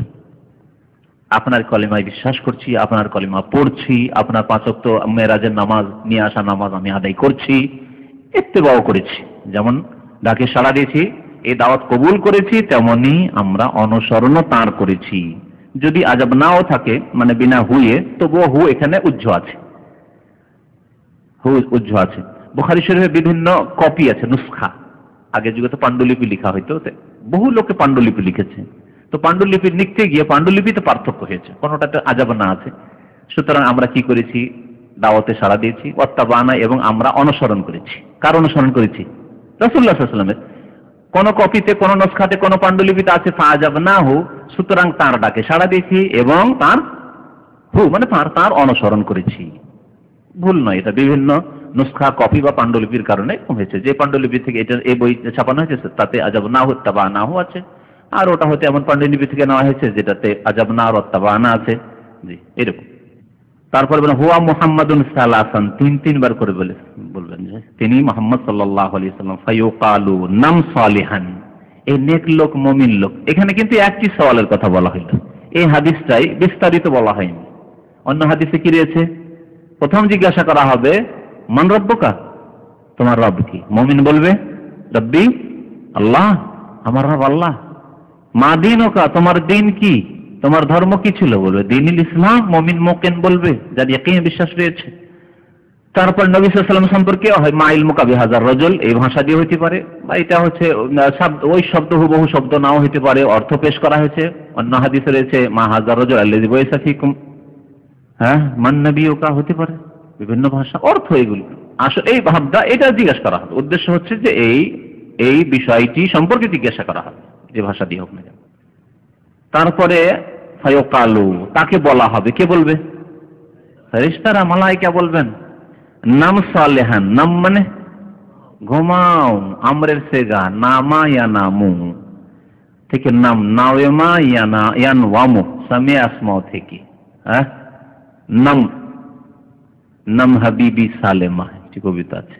আপনার কলিমায় বিশ্বাস করছি, আপনার কলিমা পড়ছি, আপনার 5 ওয়াক্ত মেরাজের নামাজ নিয়ে আসা নামাজ আমি আদায় করছি, ইত্তেবাও করেছি। যেমন ডাকে সাড়া দিয়েছি, এই দাওয়াত কবুল করেছি, তেমনি আমরা অনুসরণও তার করেছি। যদি আজাব নাও থাকে, মানে বিনা হুয়ে, তবুও হু এখানে উজ্জ আছে, হু উজ্জ আছে। বুখারী শরীফে বিভিন্ন কপি আছে, নুসখা, আগের যুগে তো পাণ্ডুলিপি লেখা হইতো, বহু লোকে পাণ্ডুলিপি লিখেছে। তো পাণ্ডুলিপি লিখতে গিয়ে পাণ্ডুলিপিতে পার্থক্য হয়েছে, কোনোটাতে আজাব না আছে। সুতরাং আমরা কি করেছি? দাওয়াতে সাড়া দিয়েছি, ওয়াত্তাবানা, এবং আমরা অনুসরণ করেছি। কার অনুসরণ করেছি? রাসূলুল্লাহ সাল্লাল্লাহু আলাইহি ওয়াসাল্লামের। কোন কপিতে, কোন নসখাতে, কোন পাণ্ডুলিপিতে আছে ফাআজাবনাহু, সুতরাং তার ডাকে সাড়া দিয়েছি এবং তার হু মানে তার অনুসরণ করেছি। ভুল নয়, এটা বিভিন্ন নুসখা, কপি বা পাণ্ডুলিপির কারণে হয়েছে। যে পাণ্ডুলিপি থেকে এটা এই বই ছাপানো হয়েছে তাতে আজাবনাহু তাবানাহু আছে, আর ওটা হয়তো এমন পাণ্ডুলিপি থেকে নেওয়া হয়েছে যেটাতে আজাবনা আর তাবানা আছে, জি এরকম। তারপরে বলেন হুয়া মুহাম্মাদুন সালাসান, 3বার করে বলবেন যে তিনি মুহাম্মদ সাল্লাল্লাহু আলাইহি ওয়াসাল্লাম। ফায়ুকালু নাম সালিহান, এই নেক লোক, মুমিন লোক। এখানে কিন্তু একটি সওয়ালের কথা বলা হইল, এই হাদিসটাই বিস্তারিত বলা হয়নি। অন্য হাদিসে কি রয়েছে? প্রথম জিজ্ঞাসা করা হবে মান রব্বুকা, তোমার রব কি? মুমিন বলবে রব্বি আল্লাহ, আমার রব আল্লাহ। মা দীনুকা, তোমার দিন কি, তোমার ধর্ম কি ছিল? বলবে দীনুল ইসলাম। মুমিন মুকিন বলবে, যার ইয়াকিন বিশ্বাস রয়েছে। তারপর নবী সাল্লাল্লাহু আলাইহি ওয়াসাল্লাম সম্পর্কে হয় মা ইলমুকা বিহাযার রাজুল, এই ভাষা দিয়ে হইতে পারে, বা এটা হচ্ছে ওই শব্দ হুবহু শব্দ নাও হইতে পারে, অর্থ পেশ করা হয়েছে। অন্য হাদিসে রয়েছে মা হাযার রাজুল আল্লাযী বুইসা ফীকুম, হ্যাঁ মান নবিয়ুকা হতে পারে, বিভিন্ন ভাষা, অর্থ এগুলো। আসলে এই ভাবটা এটা জিজ্ঞাসা করা হবে, উদ্দেশ্য হচ্ছে যে এই বিষয়টি সম্পর্কে জিজ্ঞাসা করা হবে, যে ভাষা দিয়ে হোক না কেন। তারপরে ফায়ুকালু, তাকে বলা হবে। কে বলবে? ফেরেশতারা মালায়েকা বলবেন নাম সালেহান, নাম মানে ঘুমাও, আমরের সেগা, নামা ইয়া নামু থেকে নাম, নাওয়েমা ইয়ানা ইয়ান ওয়ামু সামে আসমাও থেকে, হ্যাঁ নাম, নাম হাবিবি সালেমা একটি কবিতা আছে,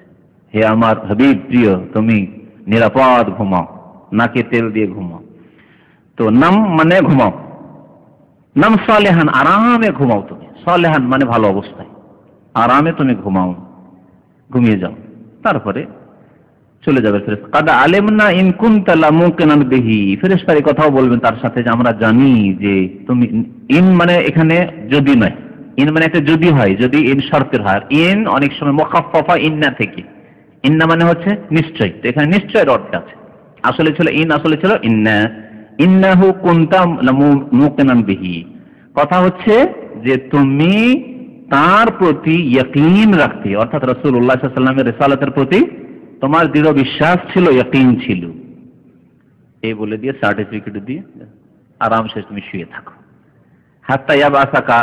হে আমার হাবিব প্রিয় তুমি নিরাপদ ঘুমাও, নাকে তেল দিয়ে ঘুমাও। তো নাম মানে ঘুমাও, নাম সালেহান আরামে ঘুমাও তুমি, সালেহান মানে ভালো অবস্থায়, আরামে তুমি ঘুমাও, ঘুমিয়ে যাও। তারপরে চলে যাবে ফেরেশতা। কাদ আলেমনা ইন কুনতা লামুকিনান বিহি, ফেরেশতারা কথাও বলবেন তার সাথে যে আমরা জানি যে তুমি, ইন মানে এখানে যদি নয়, ইন মানে একটা যদি হয়, যদি ইন শর্তের হয়, ইন অনেক সময় মুখাফফা ইন্না থেকে, ইন্না মানে হচ্ছে নিশ্চয়, তো এখানে নিশ্চয়ের অর্থ আছে, আসলে ছিল ইন, আসলে ছিল ইন্না, ইন্নাহু কুনতা লামুকিনান বিহি। কথা হচ্ছে যে তুমি তার প্রতি ইয়াকিন রাখতে, অর্থাৎ রাসূলুল্লাহ সাল্লাল্লাহু আলাইহি ওয়াসাল্লামের রিসালাতের প্রতি তোমার দৃঢ় বিশ্বাস ছিল, ইয়াকিন ছিল। এই বলে দিয়ে সার্টিফিকেট দিয়ে আরামসে তুমি শুয়ে থাকো, হাত্তা ইয়াবাসাকা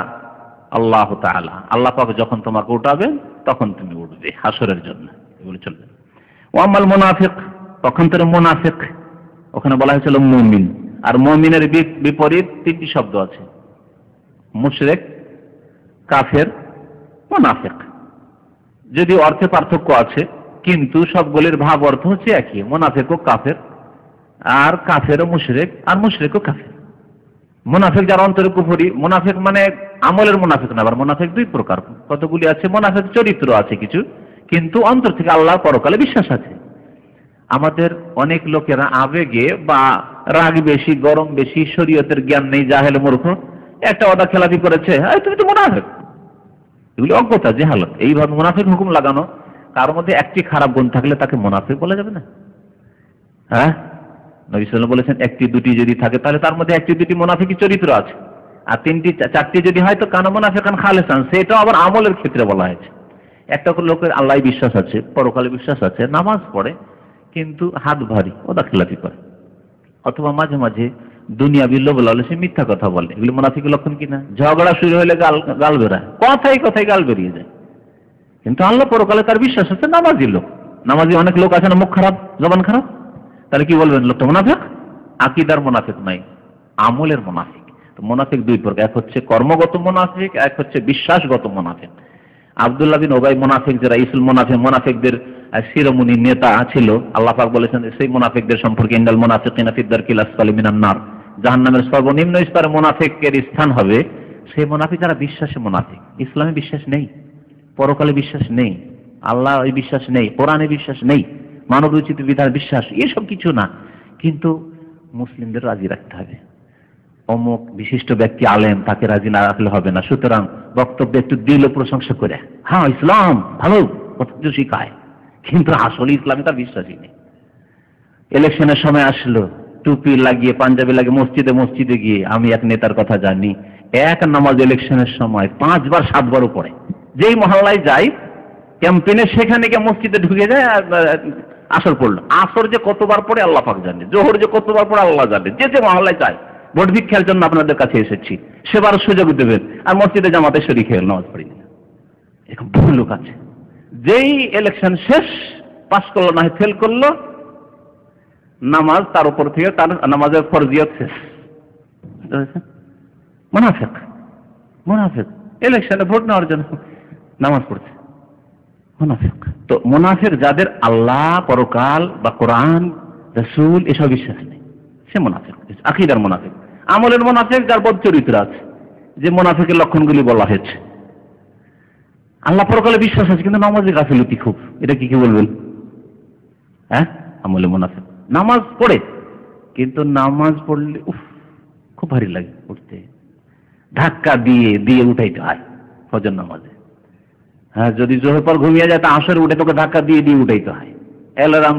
আল্লাহ তাআলা, আল্লাহ পাক যখন তোমাকে উঠাবেন তখন তুমি উঠবে হাসরের জন্য, বলে চলবে। ওয়ামাল মুনাফিক, পক্ষান্তরে মুনাফিক, ওখানে বলা হয়েছিল মুমিন, আর মুমিনের বিপরীত তিনটি শব্দ আছে, মুশরিক, কাফের, মুনাফিক। যদিও অর্থে পার্থক্য আছে কিন্তু সবগুলির ভাব অর্থ হচ্ছে একই, মুনাফিক ও কাফের, আর কাফের ও মুশরিক, আর মুশরিক ও কাফের। মুনাফিক যার অন্তরে কুফরি, মুনাফিক মানে আমলের মুনাফিক না, আবার মুনাফিক দুই প্রকার, কতগুলি আছে, মুনাফিক চরিত্র আছে কিছু, কিন্তু অন্তর থেকে আল্লাহ পরকালে বিশ্বাস আছে। আমাদের অনেক লোকেরা আবেগে বা রাগ বেশি, গরম বেশি, শরীয়তের জ্ঞান নেই, জাহেল মূর্খ, একটা ওদা খেলাপি করেছে, তুমি তো মুনাফিক, এগুলি অজ্ঞতা, জাহালত। এইভাবে মুনাফিক হুকুম লাগানো, কার মধ্যে একটি খারাপ গুণ থাকলে তাকে মুনাফিক বলা যাবে না। হ্যাঁ, নবী সাল্লাল্লাহু আলাইহি ওয়াসাল্লাম বলেছেন একটি দুটি যদি থাকে তাহলে তার মধ্যে একটি দুটি মুনাফিকি চরিত্র আছে, আর তিনটি চারটি যদি হয় তো কানা মুনাফিকান খালেসান, সেটা আবার আমলের ক্ষেত্রে বলা হয়েছে। একটা লোকের আল্লাহ বিশ্বাস আছে, পরকালে বিশ্বাস আছে, নামাজ পড়ে কিন্তু হাত ভারী, ওদা খেলাপি করে, অথবা মাঝে মাঝে দুনিয়াবি লোভ লালসে মিথ্যা কথা বলে, এগুলো মুনাফিকের লক্ষণ কিনা? ঝগড়া শুরু হলে গাল বেরায়, কথাই কথাই গাল বেরিয়ে যায়, কিন্তু আল্লাহ পরকালে তার বিশ্বাস আছে, নামাজি লোক। নামাজি অনেক লোক আছে না, মুখ খারাপ, জবান খারাপ, তাহলে কি বলবেন? লোকটা মুনাফিক। আকীদার মুনাফিক নাই, আমলের মুনাফিক। তো মুনাফিক দুই প্রকার, এক হচ্ছে কর্মগত মুনাফিক, এক হচ্ছে বিশ্বাসগত মুনাফিক। আব্দুল্লাহ বিন উবাই মুনাফিক, যারা ইসুল মুনাফিক, মুনাফিকদের শিরোমণি নেতা ছিল, আল্লাহ পাক বলেছেন সেই মুনাফিকদের সম্পর্কে, ইন্নাল মুনাফিকিনা ফি দারকিল আসফালি মিনান নার, জাহান্নামের সর্বনিম্ন স্তরে মুনাফিকের স্থান হবে। সেই মুনাফিক যারা বিশ্বাসী মুনাফিক, ইসলামে বিশ্বাস নেই, পরকালে বিশ্বাস নেই, আল্লাহ বিশ্বাস নেই, কোরআনে বিশ্বাস নেই, মানব রচিত বিধান বিশ্বাস, এসব কিছু না, কিন্তু মুসলিমদের রাজি রাখতে হবে। অমুক বিশিষ্ট ব্যক্তি আলেম, তাকে রাজি না রাখলে হবে না, সুতরাং বক্তব্য একটু দিল প্রশংসা করে, হ্যাঁ ইসলাম ভালো, কত কিছু শিখায়, কিন্তু আসলে ইসলামে তার বিশ্বাসই নেই। ইলেকশনের সময় আসলো, টুপি লাগিয়ে পাঞ্জাবি লাগিয়ে মসজিদে গিয়ে, আমি এক নেতার কথা জানি, এক নামাজ ইলেকশনের সময় 5 বার 7 বারও পড়ে, যেই মহল্লায় যাই ক্যাম্পেইনে সেখানে গিয়ে মসজিদে ঢুকে যায়, আসর পড়লো, আসর যে কতবার পড়ে আল্লাহ পাক জানে, জোহর যে কতবার পড়ে আল্লাহ জানে, যে মহল্লায় যায়, ভোট ভিক্ষার জন্য আপনাদের কাছে এসেছি, সেবার সুযোগ দেবেন, আর মসজিদে জামাতে শরীক হয়ে নামাজ পড়ি না, এরকম বহু লোক আছে। যেই ইলেকশন শেষ, পাস করলো না ফেল করলো, নামাজ তার উপর থেকে তার নামাজের ফরজিয়ত শেষ। মুনাফিক, মুনাফিক ইলেকশনে ভোট নেওয়ার জন্য নামাজ পড়ছে, মুনাফিক। তো মুনাফিক যাদের আল্লাহ, পরকাল বা কোরআন, রাসূল এসব বিশ্বাস নেই, সে মুনাফিক, আকীদার মুনাফিক। আমলের মুনাফিক যার বদ চরিত্র আছে, যে মুনাফিকের লক্ষণগুলি বলা হয়েছে। আল্লাহ পরকালে বিশ্বাস আছে কিন্তু নামাজে গাফিলতি খুব, এটা কি বলবেন? হ্যাঁ, আমলে মুনাফিক। নামাজ পড়ে কিন্তু নামাজ পড়লে খুব ভারী লাগে উঠতে, ধাক্কা দিয়ে দিয়ে উঠাইতে হয় ফজর নামাজে। হ্যাঁ, যদি জোহর পর ঘুমিয়ে যায় তা আসরে উঠে তোকে ধাক্কা দিয়ে দিয়ে উঠাইতে হয়। অ্যালার্ম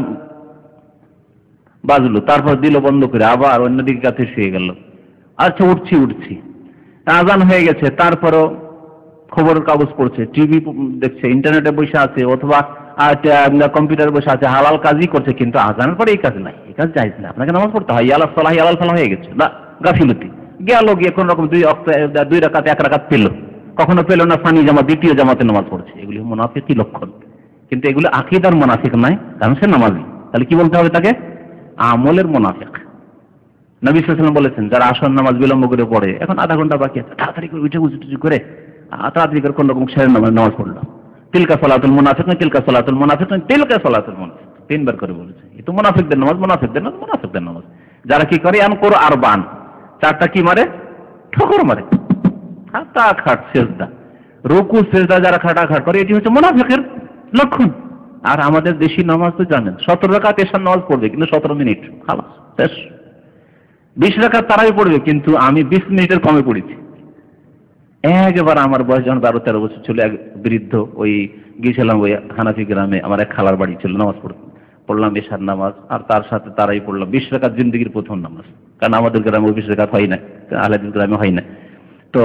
বাজলো, তারপর দিল বন্ধ করে, আবার অন্যদিকে কাছে শুয়ে গেল, আচ্ছা উঠছি, আজান হয়ে গেছে, তারপরও খবরের কাগজ পড়ছে, টিভি দেখছে, ইন্টারনেটে বসে আছে, অথবা কম্পিউটারে বসে আছে, হালাল কাজই করছে, কিন্তু আজানের পরে এই কাজ নাই, এই কাজ জায়েজ না, আপনাকে নামাজ পড়তে হয়, ইয়ালাল সালাহ হয়ে গেছে, না গাফিলতি গেল, গিয়ে কোন রকম 2 রাকাত 1 রাকাত পেল, কখনো পেল না সানি জামাত, দ্বিতীয় জামাতে নামাজ পড়ছে, এগুলি মুনাফিকি লক্ষণ। কিন্তু এগুলো আকীদার মুনাফিক নয়, কারণ সে নামাজি। তাহলে কি বলতে হবে তাকে? আমলের মুনাফিক। নবী সাল্লাল্লাহু আলাইহি ওয়াসাল্লাম বলেছেন, যারা আসর নামাজ বিলম্ব করে পড়ে, এখন আধা ঘন্টা বাকি আছে, তাড়াতাড়ি করে উঠে উঁচু করে তাড়াতাড়ি করে কোন রকম সেরে নামাজ পড়লো, তিলকা সালাতুল মুনাফিক না, তিলকা সালাতুল মুনাফিক না, তিলকা সালাতুল মুনাফিক, তিনবার করে বলেছে। এ তো মুনাফিকদের নামাজ, মুনাফিকদের নামাজ, মুনাফিকদের নামাজ। যারা কি করে, আনকর আরবান, চারটা কি মারে, ঠোকর মারে, খাটা খাট সেজদা, রুকু সেজদা যারা খাটা খাট করে, এটি হচ্ছে মুনাফিকের লক্ষণ। আর আমাদের দেশি নামাজ তো জানেন, 17 রাকাত এশার নামাজ পড়বে, কিন্তু 17 মিনিট, খালাস শেষ। 20 রাকাত তারাই পড়বে, কিন্তু আমি 20 মিনিটের কমে পড়েছি। একবার আমার বয়স যখন 12-13 বছর ছিল, এক বৃদ্ধ, ওই গিয়েছিলাম ওই হানাফি গ্রামে, আমার এক খালার বাড়ি ছিল, নামাজ পড়লাম এশার নামাজ, আর তার সাথে তারাই পড়লাম 20 রাকাত, জিন্দগির প্রথম নামাজ। কারণ আমাদের গ্রামে 20 রাকাত হয় না, আহলেদিস গ্রামে হয় না। তো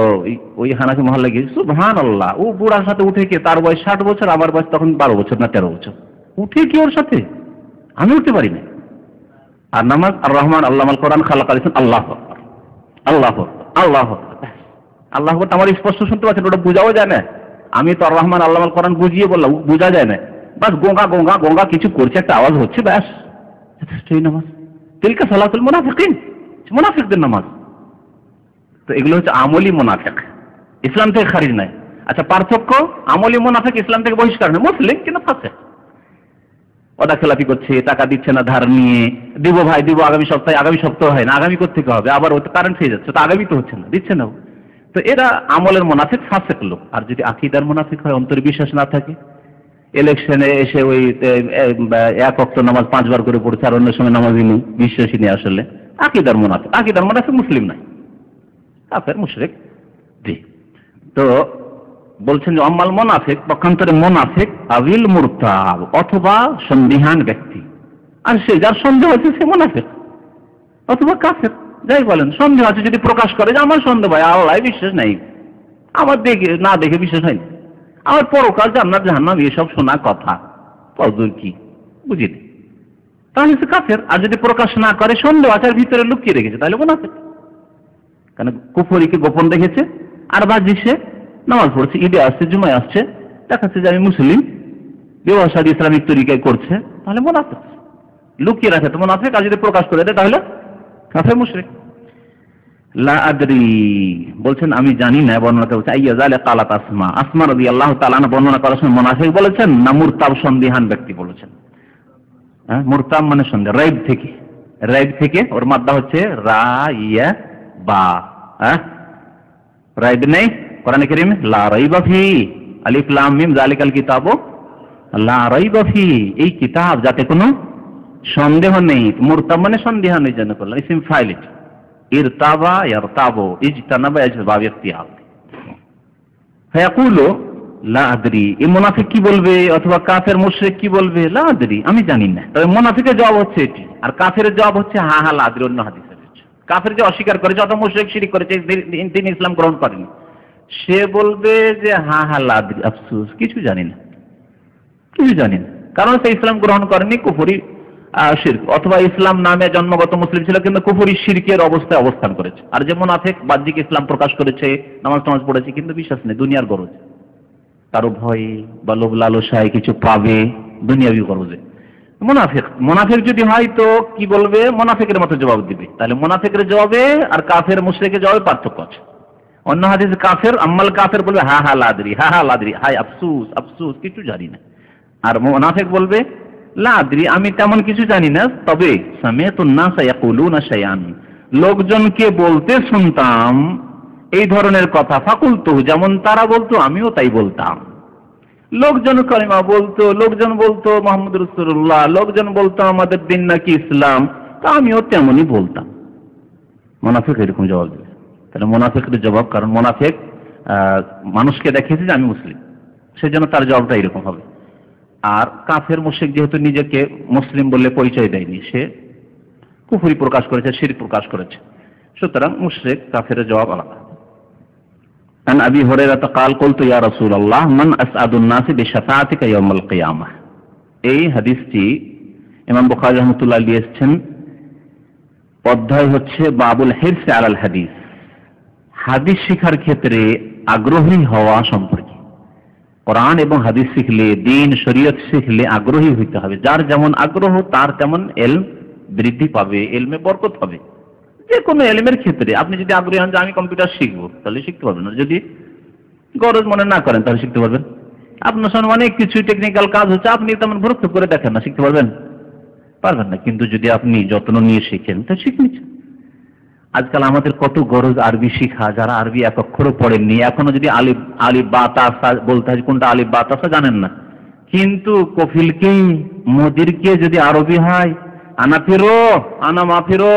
ওই হানাফি মহল্লা গিয়ে সুবহানাল্লাহ, ও বুড়ার সাথে উঠে কি, তার বয়স 60 বছর, আমার বয়স তখন 12 বছর না 13 বছর, উঠে কি ওর সাথে, আমি উঠতে পারি না। আর নামাজ, আর রহমান আল্লামাল কোরআন খালাকাল ইনসান, আল্লাহু আকবার, আল্লাহু আকবার, আল্লাহু আকবার, আল্লাহু আকবার। আমার স্পষ্ট শুনতে পাচ্ছেন, ওটা বোঝাও যায় না। আমি তো আর রহমান আল্লামাল কোরআন বুঝিয়ে বললাম, বোঝা যায় না, বাস গোঙ্গা গোঙ্গা গোঙ্গা কিছু করছে, একটা আওয়াজ হচ্ছে, ব্যাস, সেই নামাজ। তিলকা সালাতুল মুনাফিকিন, মুনাফিকদের নামাজ। তো এগুলো হচ্ছে আমলি মুনাফিক, ইসলাম থেকে খারিজ নাই। আচ্ছা, পার্থক্য, আমলি মুনাফিক ইসলাম থেকে বহিষ্কার নয়, মুসলিম কিন্তু ফাসিক, ওটা খেলাপি করছে, টাকা দিচ্ছে না ধার নিয়ে, দিব ভাই দিব, আগামী সপ্তাহে, আগামী সপ্তাহ হয় না, আগামী কোথা থেকে হবে, আবার ওই কারেন্ট হয়ে যাচ্ছে, তো আগামী তো হচ্ছে না, দিচ্ছে না। তো এরা আমলের মুনাফিক, ফাসিক লোক। আর যদি আকীদার মুনাফিক হয়, অন্তরে বিশ্বাস না থাকে, ইলেকশনে এসে ওই এক ওয়াক্ত নামাজ 5 বার করে পড়ছে, আর অন্য সময় নামাজই নেই, বিশ্বাসী নেই, আসলে আকীদার মুনাফিক। আকীদার মুনাফিক মুসলিম নয়, কাফের মুশরিক। জি, তো বলছেন যে আম্মাল মুনাফিক, পক্ষান্তরে মুনাফিক আবিল মুরতাব, অথবা সন্দিহান ব্যক্তি। আর সে যার সন্দেহ আছে সে মুনাফিক অথবা কাফের, যাই বলেন। সন্দেহ আছে, যদি প্রকাশ করে যে আমার সন্দেহ ভাই, আল্লাহ বিশ্বাস নাই, আমার দেখে না দেখে বিশ্বাস হয়নি, আমার পরকাল, জান্নাত জাহান্নাম এসব শোনা কথা, কদর কি বুঝিনি, তাহলে সে কাফের। আর যদি প্রকাশ না করে, সন্দেহ আছে আর ভিতরে লুকিয়ে রেখেছে, তাহলে মুনাফিক। কারণ কুফরিকে গোপন রেখেছে, আর বাহ্যিক সে নামাজ পড়ছে, ঈদে আসছে, জুমায় আসছে, দেখাচ্ছে যে আমি মুসলিম, বিবাহ শাদী ইসলামিক তরিকায় করছে, তাহলে মুনাফিক। লুকিয়ে রাখে তো মুনাফিক, আর যদি প্রকাশ করে দেয় তাহলে কাফের মুশরিক। লা আদরি, বলছেন আমি জানি না। বর্ণনা করছে আইয়াজালে কালাত আসমা, আসমা রাদিয়াল্লাহু তাআলা আনহা বর্ণনা করার সময় মুনাফিক বলেছেন না মুরতাব, সন্দিহান ব্যক্তি বলেছেন। হ্যাঁ, মুরতাব মানে সন্দেহ, রাইব থেকে, রাইব থেকে, ওর মাদ্দা হচ্ছে রা ইয়া বা। হ্যাঁ, রাইব নেই কোরআনে কারীমে, লা রাইবা ফি, আলিফ লাম মিম যালিকাল কিতাবু লা রাইবা ফি, এই কিতাব যাতে কোনো সন্দেহ নেই। মুরতাব মানে সন্দেহান, এই জন্য করলাম ইসম ফাইল। ইরতাবা ইয়ারতাবু, ইজতানাবা ইয়াজবাব ইখতিয়ার। ফায়াকুলু লা আদরি, এই মুনাফিক কি বলবে, অথবা কাফের মুশরিক কি বলবে, লা আদরি, আমি জানি না। তবে মুনাফিকের জবাব হচ্ছে এটি, আর কাফের জবাব হচ্ছে হা হা লা আদরি। অন্য হাদিসে রয়েছে, কাফের যে অস্বীকার করেছে অথবা মুশরিক শিরক করেছে, তিনি ইসলাম গ্রহণ করেনি, সে বলবে যে হা হা লা আদরি, আফসোস, কিছু জানি না, কিছু জানি না। কারণ সে ইসলাম গ্রহণ করেনি, কুফরি শিরক, অথবা ইসলাম নামে জন্মগত মুসলিম ছিল কিন্তু কুফরি শিরকের অবস্থায় অবস্থান করেছে। আর যে মুনাফিক বাহ্যিক ইসলাম প্রকাশ করেছে, নামাজ টামাজ পড়েছে, কিন্তু বিশ্বাস নেই, দুনিয়ার গরজ, কারো ভয়ে বা লোভ লালসায় কিছু পাবে, দুনিয়াবি গরজে। মুনাফিক, মুনাফিক যদি হয় তো কি বলবে, মুনাফিকের মতো জবাব দিবে। তাহলে মুনাফিকের জবাবে আর কাফের মুশরিকের জবাবে পার্থক্য আছে। অন্য হাদিসে কাফের, আম্মাল কাফের বলবে হা হা লাদরি, হা হা লাদরি, হায় আফসোস, আফসোস, কিছু জানি না। আর মুনাফিক বলবে লা আদরি, আমি তেমন কিছু জানি না, তবে সামিআতুন নাস ইয়াকুলুনা শাইআন, লোকজনকে বলতে শুনতাম এই ধরনের কথা, ফাকুলতু, যেমন তারা বলতো আমিও তাই বলতাম। লোকজন কালিমা বলতো, লোকজন বলতো মুহাম্মদ রাসূলুল্লাহ, লোকজন বলতো আমাদের দিন নাকি ইসলাম, তা আমিও তেমনই বলতাম। মুনাফিক এরকম জবাব দেবে। তাহলে মুনাফিকের জবাব, কারণ মুনাফিক মানুষকে দেখিয়েছে যে আমি মুসলিম, সেজন্য তার জবাবটা এরকম হবে। আর কাফের মুশরিক যেহেতু নিজেকে মুসলিম বলে পরিচয় দেয়নি, সে কুফরি প্রকাশ করেছে, শিরক প্রকাশ করেছে, সুতরাং মুশরিক কাফের জবাব আলাদা। আন আবি হুরায়রা قال قلت يا رسول الله من اسعد الناس بشفاعتك يوم القيامه, এই হাদিসটি ইমাম বুখারী রাহমাতুল্লাহ আলাইহি লিখেছেন। অধ্যায় হচ্ছে বাবুল হিরস আলাল হাদিস, হাদিস শিখার ক্ষেত্রে আগ্রহী হওয়া সম্পর্কে। কোরআন এবং হাদিস শিখলে, দিন শরীয়ত শিখলে আগ্রহী হইতে হবে। যার যেমন আগ্রহ তার তেমন এলম বৃদ্ধি পাবে, এলমে বরকত হবে। যে কোনো এলমের ক্ষেত্রে আপনি যদি আগ্রহী হন যে আমি কম্পিউটার শিখবো, তাহলে শিখতে পারবেন। যদি গরজ মনে না করেন তাহলে শিখতে পারবেন। আপনার সামনে অনেক কিছু টেকনিক্যাল কাজ হচ্ছে, আপনি তেমন ভরক্ষেপ করে দেখেন না, শিখতে পারবেন? পারবেন না। কিন্তু যদি আপনি যত্ন নিয়ে শিখেন তা শিখে নিচ্ছেন। আজকাল আমাদের কত গরজ আরবি শিখা, যারা আরবি এক অক্ষরও পড়েননি, এখনো যদি আলিফ আলিফ বা তাসা বলতে হয়, কোনটা আলিফ বা তাসা জানেন না। কিন্তু কফিলকে মদিরকে যদি আরবি হয়, আনা ফিরো, আনা মাফিরো,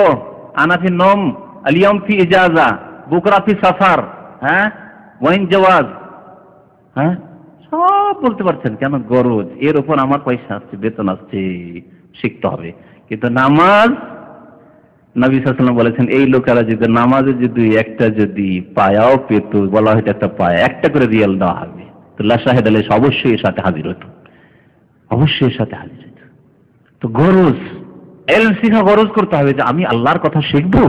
আনা ফি নম, আলিয়াম ফি ইজাজা, বুকরা ফি সাফার, হ্যাঁ ওয়াইন জওয়াজ, হ্যাঁ সব বলতে পারছেন। কেন? গরজ। এর উপর আমার পয়সা আসছে, বেতন আসছে, শিখতে হবে। কিন্তু নামাজ, নবী সাল্লাল্লাহু আলাইহি ওয়াসাল্লাম বলেছেন এই লোকেরা যদি নামাজে যদি একটা যদি পায়াও পেত, বলা হয়তো একটা পায়া একটা করে রিয়াল দেওয়া হবে, তো লা শাহেদ আলাইহি অবশ্যই এর সাথে হাজির হতো, অবশ্যই এর সাথে হাজির হতো। তো গরজ, ইলম শিখা গরজ করতে হবে যে আমি আল্লাহর কথা শিখবো,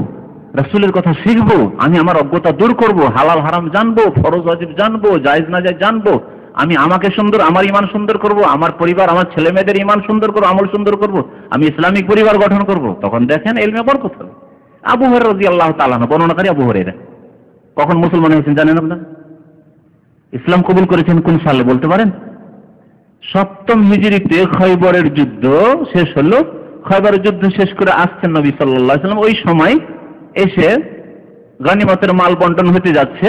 রাসূলের কথা শিখবো, আমি আমার অজ্ঞতা দূর করব, হালাল হারাম জানবো, ফরজ ওয়াজিব জানবো, জায়েজ না জায়েজ জানবো, আমি আমাকে সুন্দর, আমার ঈমান সুন্দর করব, আমার পরিবার, আমার ছেলে মেয়েদের ঈমান সুন্দর করব, আমল সুন্দর করব, আমি ইসলামিক পরিবার গঠন করব। তখন দেখেন ইলমে বরকত হবে। আবু হুরায়রা রাদিয়াল্লাহু তাআলা বর্ণনাকারী আবু হুরায়রা কখন মুসলমান হয়েছেন জানেন আপনারা? ইসলাম কবুল করেছেন কোন সালে বলতে পারেন? 7ম হিজরিতে খয়বরের যুদ্ধ শেষ হলো। খয়বরের যুদ্ধ শেষ করে আসছেন নবী সাল্লাল্লাহু আলাইহি ওয়াসাল্লাম। ওই সময় এসে গনিমতের মাল বন্টন হতে যাচ্ছে,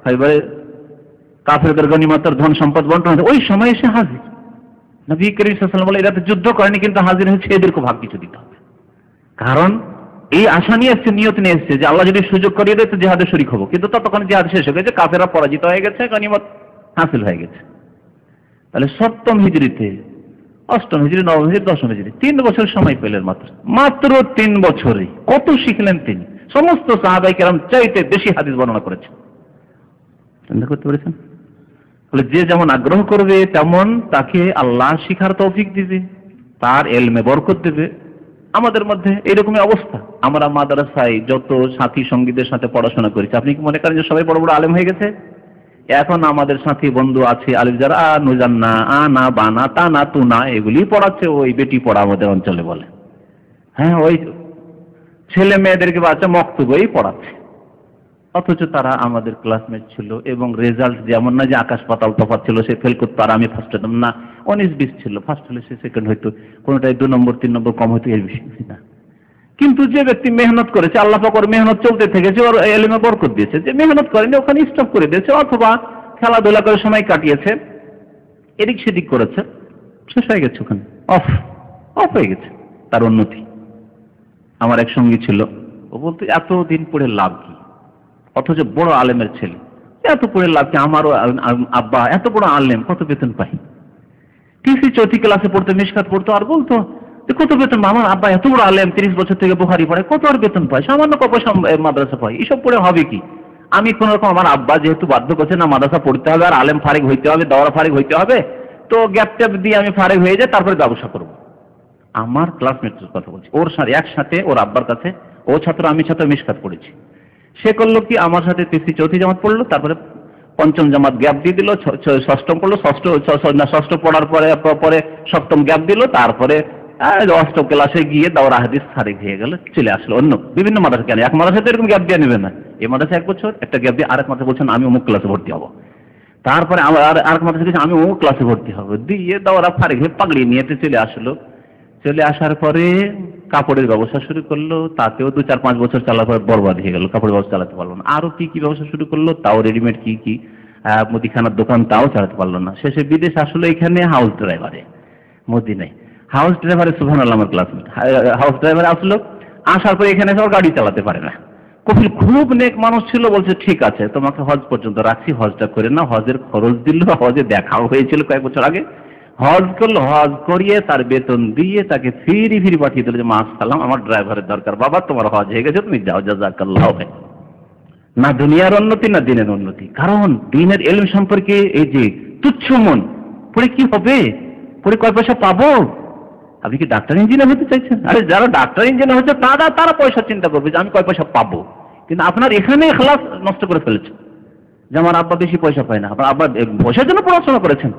খয়বরে কাফেরদের গনিমতের ধন সম্পদ বন্টন হতে, ওই সময় এসে হাজির। নবী করিম সাল্লাল্লাহু আলাইহি ওয়াসাল্লাম বলে এরা তো যুদ্ধ করেনি কিন্তু হাজির হয়েছে, এদেরকে ভাগ কিছু দিতে হবে। কারণ এই আশা নিয়ে এসছে, নিয়ত নিয়ে এসছে যে আল্লাহ যদি সুযোগ করিয়ে দেয় তো জিহাদে শরীক হবো। কিন্তু ততক্ষণ জিহাদ শেষ হয়ে গেছে, কাফেররা পরাজিত হয়ে গেছে, গনিমত হাসিল হয়ে গেছে। তাহলে 7ম হিজরিতে, 8ম হিজরি, 9ম হিজরি, 10ম হিজরি 3 বছর সময় পেলেন। মাত্র 3 বছরে কত শিখলেন তিনি। সমস্ত সাহাবায়ে কেরাম চাইতে বেশি হাদিস বর্ণনা করেছেন। চিন্তা করতে পেরেছেন? তাহলে যে যেমন আগ্রহ করবে তেমন তাকে আল্লাহ শিখার তৌফিক দিবে, তার ইলমে বরকত দেবে। আমাদের মধ্যে এইরকমই অবস্থা। আমরা মাদ্রাসায় যত সাথী সঙ্গীদের সাথে পড়াশোনা করেছি, আপনি কি মনে করেন যে সবাই বড় বড় আলেম হয়ে গেছে? এখন আমাদের সাথী বন্ধু আছে আলিফ যারা নুজান্না, আনা বানা, তানা তুনা এগুলি পড়াচ্ছে, ওই বেটি পড়া আমাদের অঞ্চলে বলে। হ্যাঁ, ওই ছেলে মেয়েদেরকে বাচ্চা মক্তবই পড়াচ্ছে, অথচ তারা আমাদের ক্লাসমেট ছিল। এবং রেজাল্ট যেমন না যে আকাশ পাতাল তফাৎ ছিল, সে ফেল করতো আর আমি ফার্স্ট হতাম না, 19-20 ছিল, ফার্স্ট হলে সে সেকেন্ড হইতো, কোনোটাই 2 নম্বর 3 নম্বর কম হইতো, এর বেশি না। কিন্তু যে ব্যক্তি মেহনত করেছে, আল্লাহ পাক ওর মেহনত চলতে থেকেছে, ওর ইলমে বরকত দিয়েছে। যে মেহনত করেনি ওখানে স্টপ করে দিয়েছে, অথবা খেলাধুলা করে সময় কাটিয়েছে, এদিক সেদিক করেছে, শেষ হয়ে গেছে, ওখানে অফ হয়ে গেছে তার উন্নতি। আমার এক সঙ্গী ছিল, ও বলতো এতদিন পড়ে লাভ কি, অথচ বড় আলেমের ছেলে, এত পড়ে লাভ কি, আমারও আব্বা এত বড় আলেম, কত বেতন পাই। টিসি 4th ক্লাসে পড়তো, মিশকাত পড়তো, আর বলতো কত বেতন, আমার আব্বা এত বড় আলেম, 30 বছর থেকে বুখারী পড়ে, কত আর বেতন পায়, সামান্য পয়সা মাদ্রাসা পায়, এসব পড়ে হবে কি। আমি কোন রকম, আমার আব্বা যেহেতু বাধ্য করছে না মাদ্রাসা পড়তে হবে আর আলেম ফারিক হইতে হবে, দাওরা ফারিক হইতে হবে, তো গ্যাপ ট্যাপ দিয়ে আমি ফারিক হয়ে যাই, তারপরে ব্যবসা করবো। আমার ক্লাসমেটের কথা বলছি, ওর সাথে একসাথে, ওর আব্বার কাছে, ও ছাত্র আমি ছাত্র, মিশকাত পড়েছি। সে করলো কি, আমার সাথে 4th জামাত পড়লো, তারপরে 5ম জামাত গ্যাপ দিয়ে দিল, 6ম পড়লো, ষষ্ঠ পড়ার পরে 7ম গ্যাপ দিল, তারপরে 8ম ক্লাসে গিয়ে দাওরা হাদিস ফারিক হয়ে গেল, চলে আসলো অন্য বিভিন্ন মাদ্রাসা। কেন এক মাদ্রাসাতে এরকম গ্যাপ দিয়ে নেবে না, এই মাদ্রাসা 1 বছর একটা গ্যাপ দিয়ে আরেক মাদ্রাসা বলছেন আমি অমুক ক্লাসে ভর্তি হবো, তারপরে আরেক মাদ্রাসা গেছে আমি অমুক ক্লাসে ভর্তি হবো, দিয়ে দাওরা ফারিক হয়ে পাগড়ি নিয়ে চলে আসলো। চলে আসার পরে কাপড়ের ব্যবসা শুরু করলো, তাতেও 2-4-5 বছর চালার পর বরবাদ হয়ে গেল, কাপড়ের ব্যবসা চালাতে পারলো না। আরো কি ব্যবসা শুরু করলো, তাও রেডিমেড কি মুদিখানার দোকান, তাও চালাতে পারলো না। শেষে বিদেশ আসলো, এখানে হাউস ড্রাইভারে, মদিনায় হাউস ড্রাইভারে, সুবহানাল্লাহ, আমার ক্লাসমেট হাউস ড্রাইভার আসলো। আসার পরে এখানে সব গাড়ি চালাতে পারে না। কপিল খুব নেক মানুষ ছিল, বলছে ঠিক আছে তোমাকে হজ পর্যন্ত রাখছি, হজটা করে না। হজের খরচ দিল, হজে দেখাও হয়েছিল কয়েক বছর আগে, হজ করলো, হজ করিয়ে তার বেতন দিয়ে তাকে ফিরি পাঠিয়ে দিল যে মাশাআল্লাহ আমার ড্রাইভারের দরকার, বাবা তোমার হজ হয়ে গেছে, তুমি যাও, জাযাকাল্লাহু খাইর। না দুনিয়ার উন্নতি না দিনের উন্নতি, কারণ দিনের ইলম সম্পর্কে এই যে তুচ্ছ মন, পড়ে কি হবে, পড়ে কয় পয়সা পাবো। আপনি কি ডাক্তার ইঞ্জিনিয়ার হতে চাইছেন? আরে যারা ডাক্তার ইঞ্জিনিয়ার হচ্ছে তারা পয়সা চিন্তা করবে যে আমি কয় পয়সা পাবো, কিন্তু আপনার এখানে ইখলাস নষ্ট করে ফেলেছে। যে আমার আব্বা বেশি পয়সা পায় না, আপনার আব্বা পয়সার জন্য পড়াশোনা করেছেন,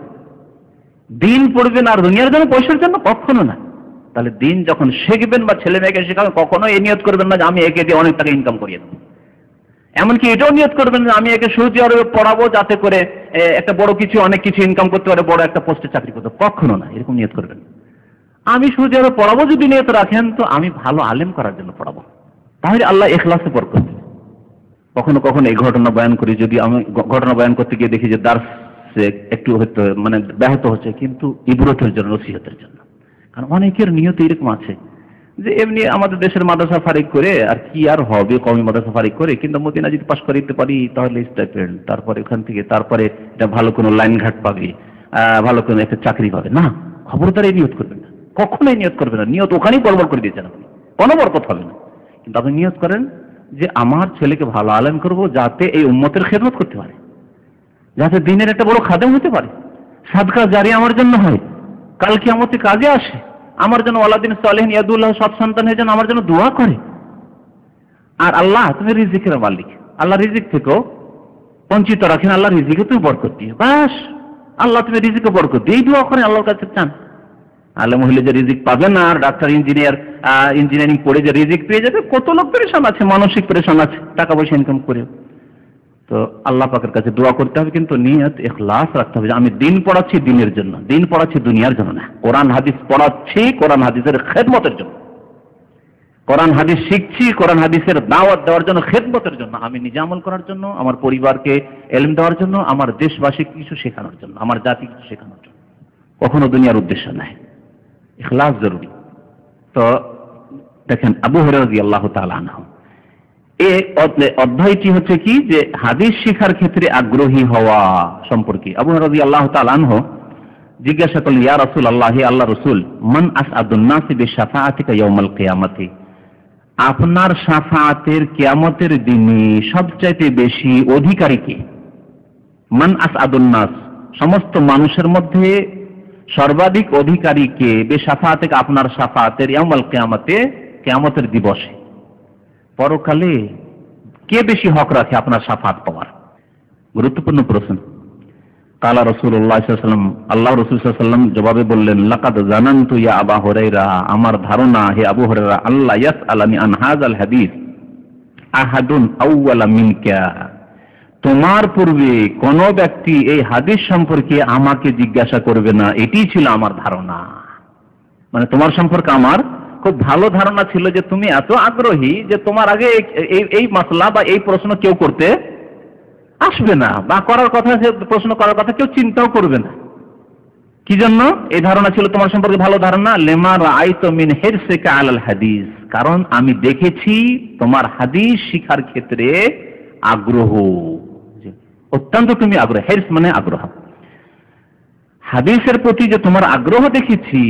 দিন পড়বেন আর দুনিয়ার জন্য পয়সার জন্য? কখনো না। তাহলে দিন যখন শিখবেন বা ছেলে মেয়েকে শেখাবেন, কখনো এই নিয়ত করবেন না যে আমি একে দিয়ে অনেক টাকা ইনকাম করিয়ে দেবো। এমনকি এটাও নিয়ত করবেন যে আমি একে সৌদি আরবে পড়াবো যাতে করে একটা বড় কিছু, অনেক কিছু ইনকাম করতে পারে, বড় একটা পোস্টে চাকরি করতে। কখনো না, এরকম নিয়ত করবেন। আমি সৌদি আরবে পড়াবো যদি নিয়ত রাখেন, তো আমি ভালো আলেম করার জন্য পড়াবো, তাহলে আল্লাহ ইখলাসে বরকত দেবে। কখনো কখনো এই ঘটনা বয়ান করি, যদি আমি ঘটনা বয়ান করতে গিয়ে দেখি যে দার্স একটু হয়তো মানে ব্যাহত হচ্ছে, কিন্তু ইবরতের জন্য, নসিহতের জন্য। কারণ অনেকের নিয়ত এরকম আছে যে এমনি আমাদের দেশের মাদ্রাসা ফারিক করে আর কি আর হবে, কওমি মাদ্রাসা ফারিক করে, কিন্তু মদিনা যদি পাশ করে দিতে পারি তাহলে স্টাইপেন্ড, তারপরে ওখান থেকে তারপরে এটা ভালো কোনো লাইন ঘাট পাবে, ভালো কোনো একটা চাকরি পাবে। না, খবরদার এই নিয়ত করবেন না, কখনোই নিয়ত করবেন না। নিয়ত ওখানেই বড়বড় করে দিয়েছেন আপনি, কোনো বরকত হবে না। কিন্তু আপনি নিয়ত করেন যে আমার ছেলেকে ভালো আলেম করব, যাতে এই উম্মতের খেদমত করতে পারে, যাতে দিনের একটা বড় খাদেম হতে পারে, সাদকা জারি আমার জন্য হয়, কাল কিয়ামতে কাজে আসে, আমার জন্য ওয়ালাদিন সালেহিন ইয়াদুল্লাহ, সব সন্তান হয়ে যেন আমার জন্য দোয়া করে। আর আল্লাহ তুমি রিজিকের মালিক, আল্লাহ রিজিক থেকেও বঞ্চিত রাখেন, আল্লাহ রিজিকে তুমি বরকত দিও, বাস আল্লাহ তুমি রিজিকে বরকত দিয়ে দোয়া করেন, আল্লাহর কাছে চান। আলেম হলে যে রিজিক পাবে না, আর ডাক্তার ইঞ্জিনিয়ারিং পড়ে যে রিজিক পেয়ে যাবে, কত লোক পেরেশান আছে, মানসিক পেরেশান আছে টাকা পয়সা ইনকাম করে। তো আল্লাহ পাকের কাছে দোয়া করতে হবে, কিন্তু নিয়ত ইখলাস রাখতে হবে যে আমি দিন পড়াচ্ছি দিনের জন্য, দিন পড়াচ্ছি দুনিয়ার জন্য না। কোরআন হাদিস পড়াচ্ছি কোরআন হাদিসের খেদমতের জন্য, কোরআন হাদিস শিখছি কোরআন হাদিসের দাওয়াত দেওয়ার জন্য, খেদমতের জন্য, আমি নিজে আমল করার জন্য, আমার পরিবারকে ইলম দেওয়ার জন্য, আমার দেশবাসীকে কিছু শেখানোর জন্য, আমার জাতি কিছু শেখানোর জন্য, কখনো দুনিয়ার উদ্দেশ্য নাই। ইখলাস জরুরি। তো দেখেন আবু হুরায়রা রাদিয়াল্লাহু তাআলা আনহু, এই অধ্যায়টি হচ্ছে কি, যে হাদিস শিখার ক্ষেত্রে আগ্রহী হওয়া সম্পর্কে। আবু হুরায়রা রাদিয়াল্লাহু তাআলা আনহু জিজ্ঞাসা করলেন, ইয়া রাসূলুল্লাহ, হে আল্লাহর রাসূল, মান আসআদুন নাসি বিশাফাআতিকা ইয়াউমাল কিয়ামাতি, আপনার শাফাআতের কিয়ামতের দিনে সবচাইতে বেশি অধিকারী কে? মান আসআদুন নাস, সমস্ত মানুষের মধ্যে সর্বাধিক অধিকারী কে? বিশাফাআতিকা, আপনার শাফাআতের, ইয়াউমাল কিয়ামাতে, কিয়ামতের দিবসে, পরকালে কে বেশি হক রাখে আপনার শাফাআত পাওয়ার? গুরুত্বপূর্ণ প্রশ্ন। কালা রাসূলুল্লাহ সাল্লাল্লাহু আলাইহি ওয়াসাল্লাম, আল্লাহ রাসূল সাল্লাল্লাহু আলাইহি ওয়াসাল্লাম জবাবে বললেন, লাকাদ জানানতু ইয়া আবা হুরায়রা, আমার ধারণা হে আবু হুরায়রা, আল্লাহ ইয়াসআলানি আন হাযাল হাদিস আহাদুন আউওয়ালা মিনকা, তোমার পূর্বে কোন ব্যক্তি এই হাদিস সম্পর্কে আমাকে জিজ্ঞাসা করবে না, এটি ছিল আমার ধারণা। মানে তোমার সম্পর্কে আমার খুব ভালো ধারণা ছিল যে তুমি এত আগ্রহী যে তোমার আগে এই মাসলা বা এই প্রশ্ন কেউ করতে আসবে না, বা করার কথা, প্রশ্ন করার কথা কেউ চিন্তাও করবে না। কি জন্য এই ধারণা ছিল তোমার সম্পর্কে ভালো ধারণা? লেমা রাআইতু মিন হিরসিকা আলাল হাদিস, কারণ আমি দেখেছি তোমার হাদিস শিখার ক্ষেত্রে আগ্রহ, অত্যন্ত তুমি আগ্রহ, হিরস মানে আগ্রহ, হাদিসের প্রতি যে তোমার আগ্রহ দেখেছি,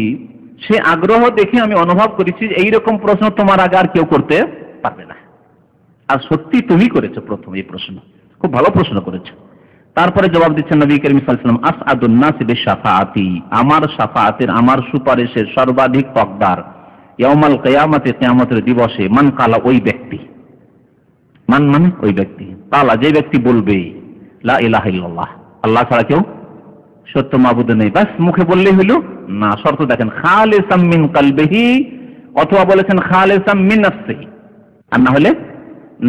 সে আগ্রহ দেখে আমি অনুভব করেছি এইরকম প্রশ্ন তোমার আগে আর কেউ করতে পারবে না। আর সত্যি তুমি করেছো প্রথম এই প্রশ্ন, খুব ভালো প্রশ্ন করেছো। তারপরে জবাব দিচ্ছেন নবী করিম সাল্লাল্লাহু আলাইহি ওয়াসাল্লাম, আসআদুন নাসি বিশাফাআতি, আমার শাফাআতের, আমার সুপারিশের সর্বাধিক হকদার ইয়াউমাল কিয়ামাতে, কিয়ামতের দিবসে, মান কালা, ওই ব্যক্তি, মান মানে ওই ব্যক্তি, কালা যে ব্যক্তি বলবে, লা ইলাহা ইল্লাল্লাহ, আল্লাহ ছাড়া কেউ সত্য মাবুদ নেই, বাস মুখে বললেই হলো না, শর্ত দেখেন, খালিসাম মিন কলবিহি, অথবা বলেছেন খালিসাম মিন নাফসিহি, আর না হলে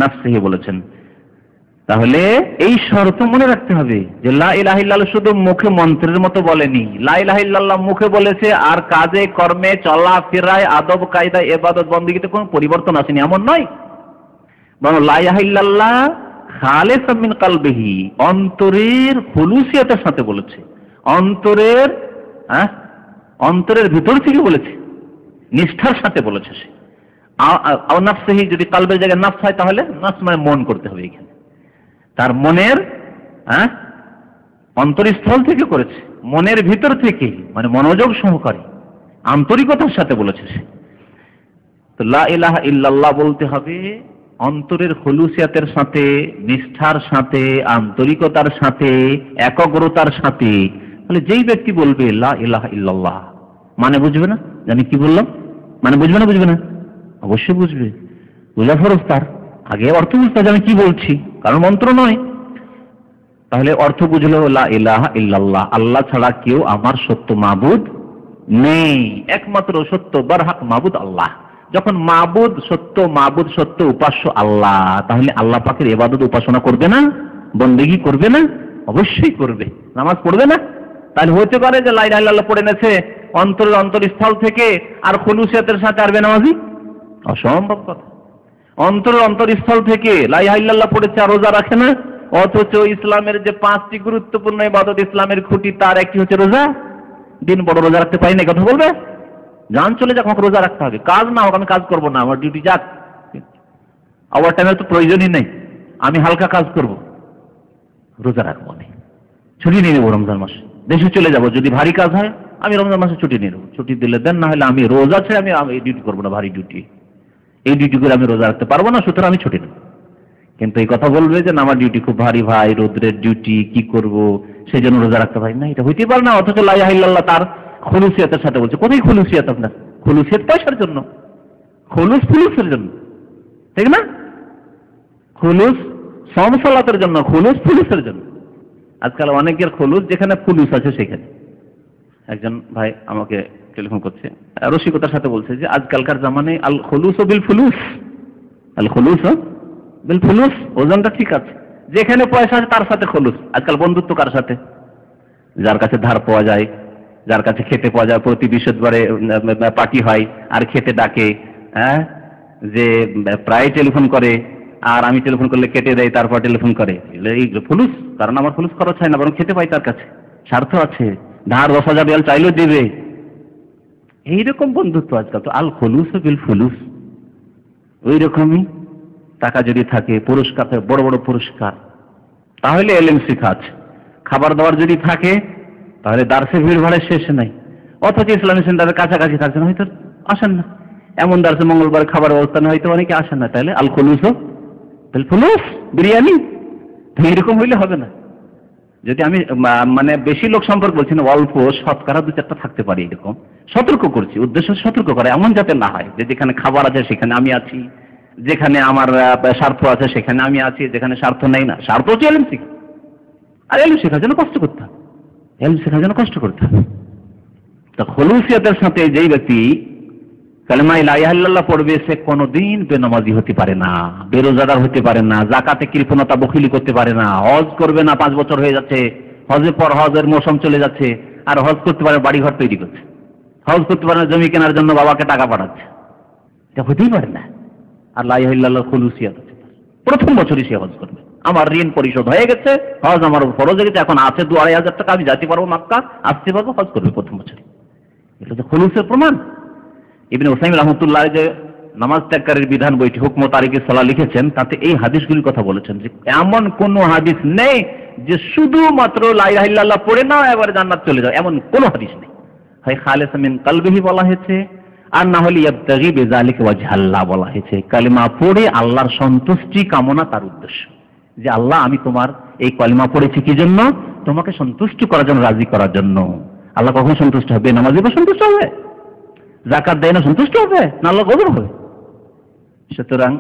নাফসিহি বলেছেন। তাহলে এই শর্ত মনে রাখতে হবে যে লা ইলাহা ইল্লাল্লাহ শুধু মুখে মন্ত্রের মতো বলেনি, লা ইলাহা ইল্লাল্লাহ মুখে বলেছে আর কাজে কর্মে চলা ফেরায় আদব কায়দা ইবাদত বন্দেগীতে কোনো পরিবর্তন আসেনি, এমন নয়। বরং লা ইলাহা ইল্লাল্লাহ খালিসাম মিন কলবিহি, অন্তরের খুলুসিয়াতের সাথে বলেছে, অন্তরের ভিতর থেকে বলেছে, নিষ্ঠার সাথে বলেছে সে। আর নাফসিহি, যদি কলবের জায়গায় নাফস হয় তাহলে নাফস মানে মন করতে হবে, এখানে তার মনের অন্তরস্থল থেকে করেছে, মনের ভিতর থেকে, মানে মনোযোগ সহকারে আন্তরিকতার সাথে বলেছে সে। তো লা ইলাহা ইল্লাল্লাহ বলতে হবে অন্তরের খুলুসিয়াতের সাথে, নিষ্ঠার সাথে, আন্তরিকতার সাথে, একাগ্রতার সাথে। তাহলে যেই ব্যক্তি বলবে লা ইলাহা ইল্লাল্লাহ, মানে বুঝবে না যে আমি কি বললাম, মানে বুঝবে না, বুঝবে না, অবশ্যই বুঝবে, বোঝা ফরজ তার। আগে অর্থ বুঝতে হবে আমি কি বলছি, কারণ মন্ত্র নয়। তাহলে অর্থ বুঝলো লা ইলাহা ইল্লাল্লাহ, আল্লাহ ছাড়া কেউ আমার সত্য মাবুদ নেই, একমাত্র সত্য বরহক মাবুদ আল্লাহ। যখন মাবুদ সত্য উপাস্য আল্লাহ, তাহলে আল্লাহ পাকের ইবাদত উপাসনা করবে না, বন্দেগী করবে না? অবশ্যই করবে। নামাজ পড়বে না? তাহলে হতে পারে যে লা ইলাহা ইল্লাল্লাহ পড়ে নেছে অন্তরস্থল থেকে আর খুলুসিয়াতের সাথে আর বেনামাজি? অসম্ভব কথা। অন্তরস্থল থেকে লা ইলাহা ইল্লাল্লাহ পড়েছে আর রোজা রাখে না, অথচ ইসলামের যে 5টি গুরুত্বপূর্ণ ইবাদত, ইসলামের খুঁটি, তার একটি হচ্ছে রোজা। দিন বড় রোজা রাখতে পারি না, কথা বলবে? জান চলে যাক, আমাকে রোজা রাখতে হবে, কাজ না হোক আমি কাজ করবো না, আমার ডিউটি যাক, ওভার টাইমের তো প্রয়োজনই নেই, আমি হালকা কাজ করব, রোজা রাখবো না, ছুটি নিয়ে নেবো রমজান মাসে, দেশে চলে যাব, যদি ভারী কাজ হয় আমি রমজান মাসে ছুটি নিয়ে নেবো, ছুটি দিলে দেন, না হলে আমি রোজা ছেড়ে আমি এই ডিউটি করবো না, ভারী ডিউটি, এই ডিউটি করে আমি রোজা রাখতে পারবো না, সুতরাং আমি ছুটি নেব। কিন্তু এই কথা বলবে যে না, আমার ডিউটি খুব ভারী ভাই, রোদ্রের ডিউটি, কি করব, সেই জন্য রোজা রাখতে পারি না, এটা হইতে পারে না। অথচ লা ইলাহা ইল্লাল্লাহ তার খুলুসিয়াতের সাথে বলছে। কোথায় খুলুসিয়াত আপনার? খুলুসিয়াত পয়সার জন্য, ফুলুসের জন্য, ঠিক না? খুলুস সমসালাতের জন্য, ফুলুসের জন্য। আজকাল অনেকের খুলুস যেখানে ফুলুস আছে সেখানে। একজন ভাই আমাকে টেলিফোন করছে, রসিকতার সাথে বলছে যে আজকালকার জামানে আল খুলুস ও বিল ফুলুস, আল খুলুস ও বিল ফুলুস, ওজনটা ঠিক আছে, যেখানে পয়সা আছে তার সাথে খুলুস। আজকাল বন্ধুত্ব কার সাথে? যার কাছে ধার পাওয়া যায়, যার কাছে খেতে পাওয়া যায়, প্রতি বৃহস্পতিবারে পার্টি হয় আর খেতে ডাকে, হ্যাঁ, যে প্রায় টেলিফোন করে, আর আমি টেলিফোন করলে কেটে দেয়, তারপর টেলিফোন করে, এই ফুলুস। কারণ আমার ফুলুস খরচ হয় না, বরং খেতে পাই তার কাছে, স্বার্থ আছে, ধার 10,000 রিয়াল চাইলেও দেবে। এইরকম বন্ধুত্ব আজকাল। তো আল খুলুস বিল ফুলুস, ওই রকমই টাকা যদি থাকে, পুরস্কার থাকে, বড় বড় পুরস্কার, তাহলে এলেম শিখা আছে। খাবার দাবার যদি থাকে তাহলে দার্সে ভিড় ভাড়ের শেষ নাই, অথচ ইসলামী সেন্টারের কাছাকাছি থাকছেন, হয়তো আসেন না। এমন দার্সে মঙ্গলবার খাবার ব্যবস্থা নেই, হয়তো অনেকে আসেন না। তাহলে আল খুলুস বিল ফুলুস, বিরিয়ানি, এইরকম হইলে হবে না। যদি আমি মানে বেশি লোক সম্পর্ক বলছি না, অল্প শতকরা 2-4টা থাকতে পারি, এরকম সতর্ক করছি, উদ্দেশ্য সতর্ক করে, এমন যাতে না হয় যে যেখানে খাবার আছে সেখানে আমি আছি, যেখানে আমার স্বার্থ আছে সেখানে আমি আছি, যেখানে স্বার্থ নেই না। স্বার্থ হচ্ছে এলম শিখা, আর এলম শেখার জন্য কষ্ট করতে হবে, এলম শেখার জন্য কষ্ট করতে হবে। তো খুলুসিয়াতের সাথে যেই ব্যক্তি কালেমা লা ইলাহা ইল্লাল্লাহ পড়বে, সে কোনোদিন বেনামাজি হতে পারে না, বেরোজাদার হতে পারে না, যাকাতে কৃপণতা বখিলি করতে পারে না, হজ করবে না, 5 বছর হয়ে যাচ্ছে, হজের পর হজের মৌসুম চলে যাচ্ছে, আর হজ করতে পারে বাড়ি ঘর তৈরি করছে, হজ করতে পারে না, জমি কেনার জন্য বাবাকে টাকা পাঠাচ্ছে, এটা হতেই পারে না। আর লা ইলাহা ইল্লাল্লাহ খুলুসিয়াত আছে, প্রথম বছরই সে হজ করবে, আমার ঋণ পরিশোধ হয়ে গেছে, হজ আমার ফরজ হয়ে গেছে, এখন আছে 2-2.5 টাকা, আমি যেতে পারবো মক্কা, আসতে পারবো, হজ করবে প্রথম বছর। এটা তো খুলুসের প্রমাণ। ইবনে উসাইমিন রাহমাতুল্লাহ যে নামাজ ত্যাগকারীর বিধান বইটি হুকম তারিকে সালাহ লিখেছেন, তাতে এই হাদিসগুলির কথা বলেছেন যে এমন কোন হাদিস নেই যে শুধুমাত্র লা ইলাহা ইল্লাল্লাহ পড়ে না এবারে জান্নাত চলে যাও, এমন কোন হাদিস নেই। হয় খালিস মিন কলবিহি বলা হয়েছে, আর না হলে ইয়াবতাগি বিযালিকা ওয়াজহাল্লাহ বলা হয়েছে, কালিমা পড়ে আল্লাহর সন্তুষ্টি কামনা তার উদ্দেশ্য, যে আল্লাহ আমি তোমার এই কালিমা পড়েছি কি জন্য? তোমাকে সন্তুষ্ট করার জন্য, রাজি করার জন্য। আল্লাহ কখন সন্তুষ্ট হবে? নামাজি বা সন্তুষ্ট হবে? যাকাত দেয় না সন্তুষ্ট হবে? না আল্লাহ গজব হবে? সুতরাং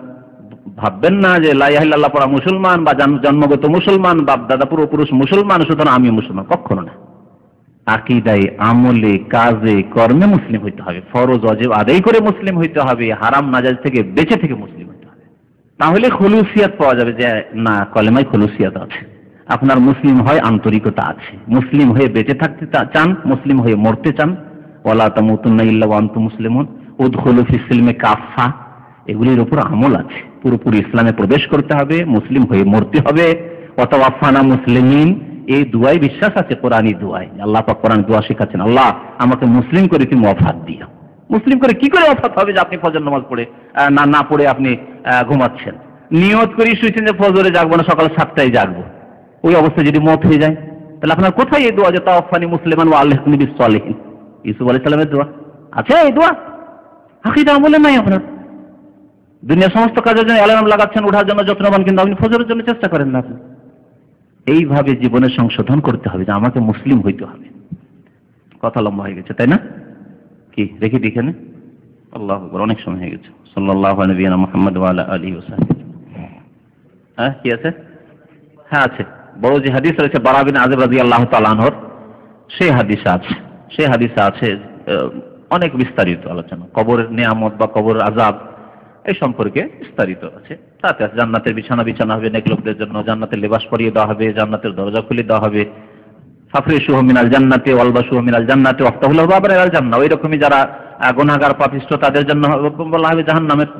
ভাববেন না যে লা ইলাহা ইল্লাল্লাহ পড়া মুসলমান বা জন্মগত মুসলমান, বাপ দাদা পূর্বপুরুষ মুসলমান, সুতরাং আমি মুসলমান, কখনো না। আকীদায়, আমলে, কাজে, কর্মে মুসলিম হইতে হবে, ফরজ ওয়াজিব আদায় করে মুসলিম হইতে হবে, হারাম নাজায়েজ থেকে বেঁচে থেকে মুসলিম হইতে হবে। তাহলে খুলুসিয়াত পাওয়া যাবে, যে না কলেমায় খুলুসিয়াত আছে, আপনার মুসলিম হয় আন্তরিকতা আছে, মুসলিম হয়ে বেঁচে থাকতে চান, মুসলিম হয়ে মরতে চান। ওয়ালা তামুতুন্না ইল্লা ওয়া আনতুম মুসলিমুন, উদখুলু ফিস সিলমি কাফা, এগুলির উপর আমল আছে। পুরোপুরি ইসলামে প্রবেশ করতে হবে, মুসলিম হয়ে মরতে হবে। ওয়াতাওয়াফানা মুসলিমিন, এই দুয়ায় বিশ্বাস আছে, কোরআনী দুয়ায়। আল্লাহ পাক কোরআন দোয়া শেখাচ্ছেন, আল্লাহ আমাকে মুসলিম করে তুমি ওয়াফাত দিও। মুসলিম করে কি করে ওয়াফাত হবে যে আপনি ফজর নামাজ পড়ে না পড়ে আপনি ঘুমাচ্ছেন, নিয়ত করে শুয়েছেন যে ফজরে জাগবো না, সকাল 7টায় জাগবো, ওই অবস্থায় যদি মত হয়ে যায়, তাহলে আপনার কোথায় এই দোয়া যে তাওয়াফানি মুসলিমান ওয়া আলহিকনি বিস সালিহিন? ইউসুফ আলাইহিস সালামের দোয়া আছে, এই দোয়া আকীদা আমলে নাই আপনার। দুনিয়ার সমস্ত কাজের জন্য অ্যালার্ম লাগাচ্ছেন, ওঠার জন্য যত্নবান, কিন্তু আপনি ফজরের জন্য চেষ্টা করেন না। এইভাবে জীবনের সংশোধন করতে হবে যে আমাকে মুসলিম হইতে হবে। কথা লম্বা হয়ে গেছে, তাই না? কি রেখে দিই এখানে? আল্লাহু আকবার, অনেক সময় হয়ে গেছে। সাল্লাল্লাহু আলাইহি ওয়া মুহাম্মদ ওয়া আলা আলিহি ওয়া সাহবিহি। হ্যাঁ, কি আছে? হ্যাঁ আছে, বড় যে হাদিস রয়েছে বারা বিন আযিব রাদিয়াল্লাহু তাআলা আনহুর, সেই হাদিসে আছে অনেক বিস্তারিত আলোচনা, কবরের নিয়ামত বা কবর আযাব এই সম্পর্কে বিস্তারিত আছে। তাতে জান্নাতের বিছানা হবে নেক লোকদের জন্য, জান্নাতের লেবাস পরিয়ে দেওয়া হবে, জান্নাতের দরজা খুলে দেওয়া হবে, ফাফরিশুহু মিনাল জান্নাতি ওয়ালবাসুহু মিনাল জান্নাতি ওয়াফতাহু লাহু বাবাল জান্নাহ। ওই রকমই যারা গুনাহগার পাপিষ্ঠ তাদের জন্য বলা হবে জাহান্নামের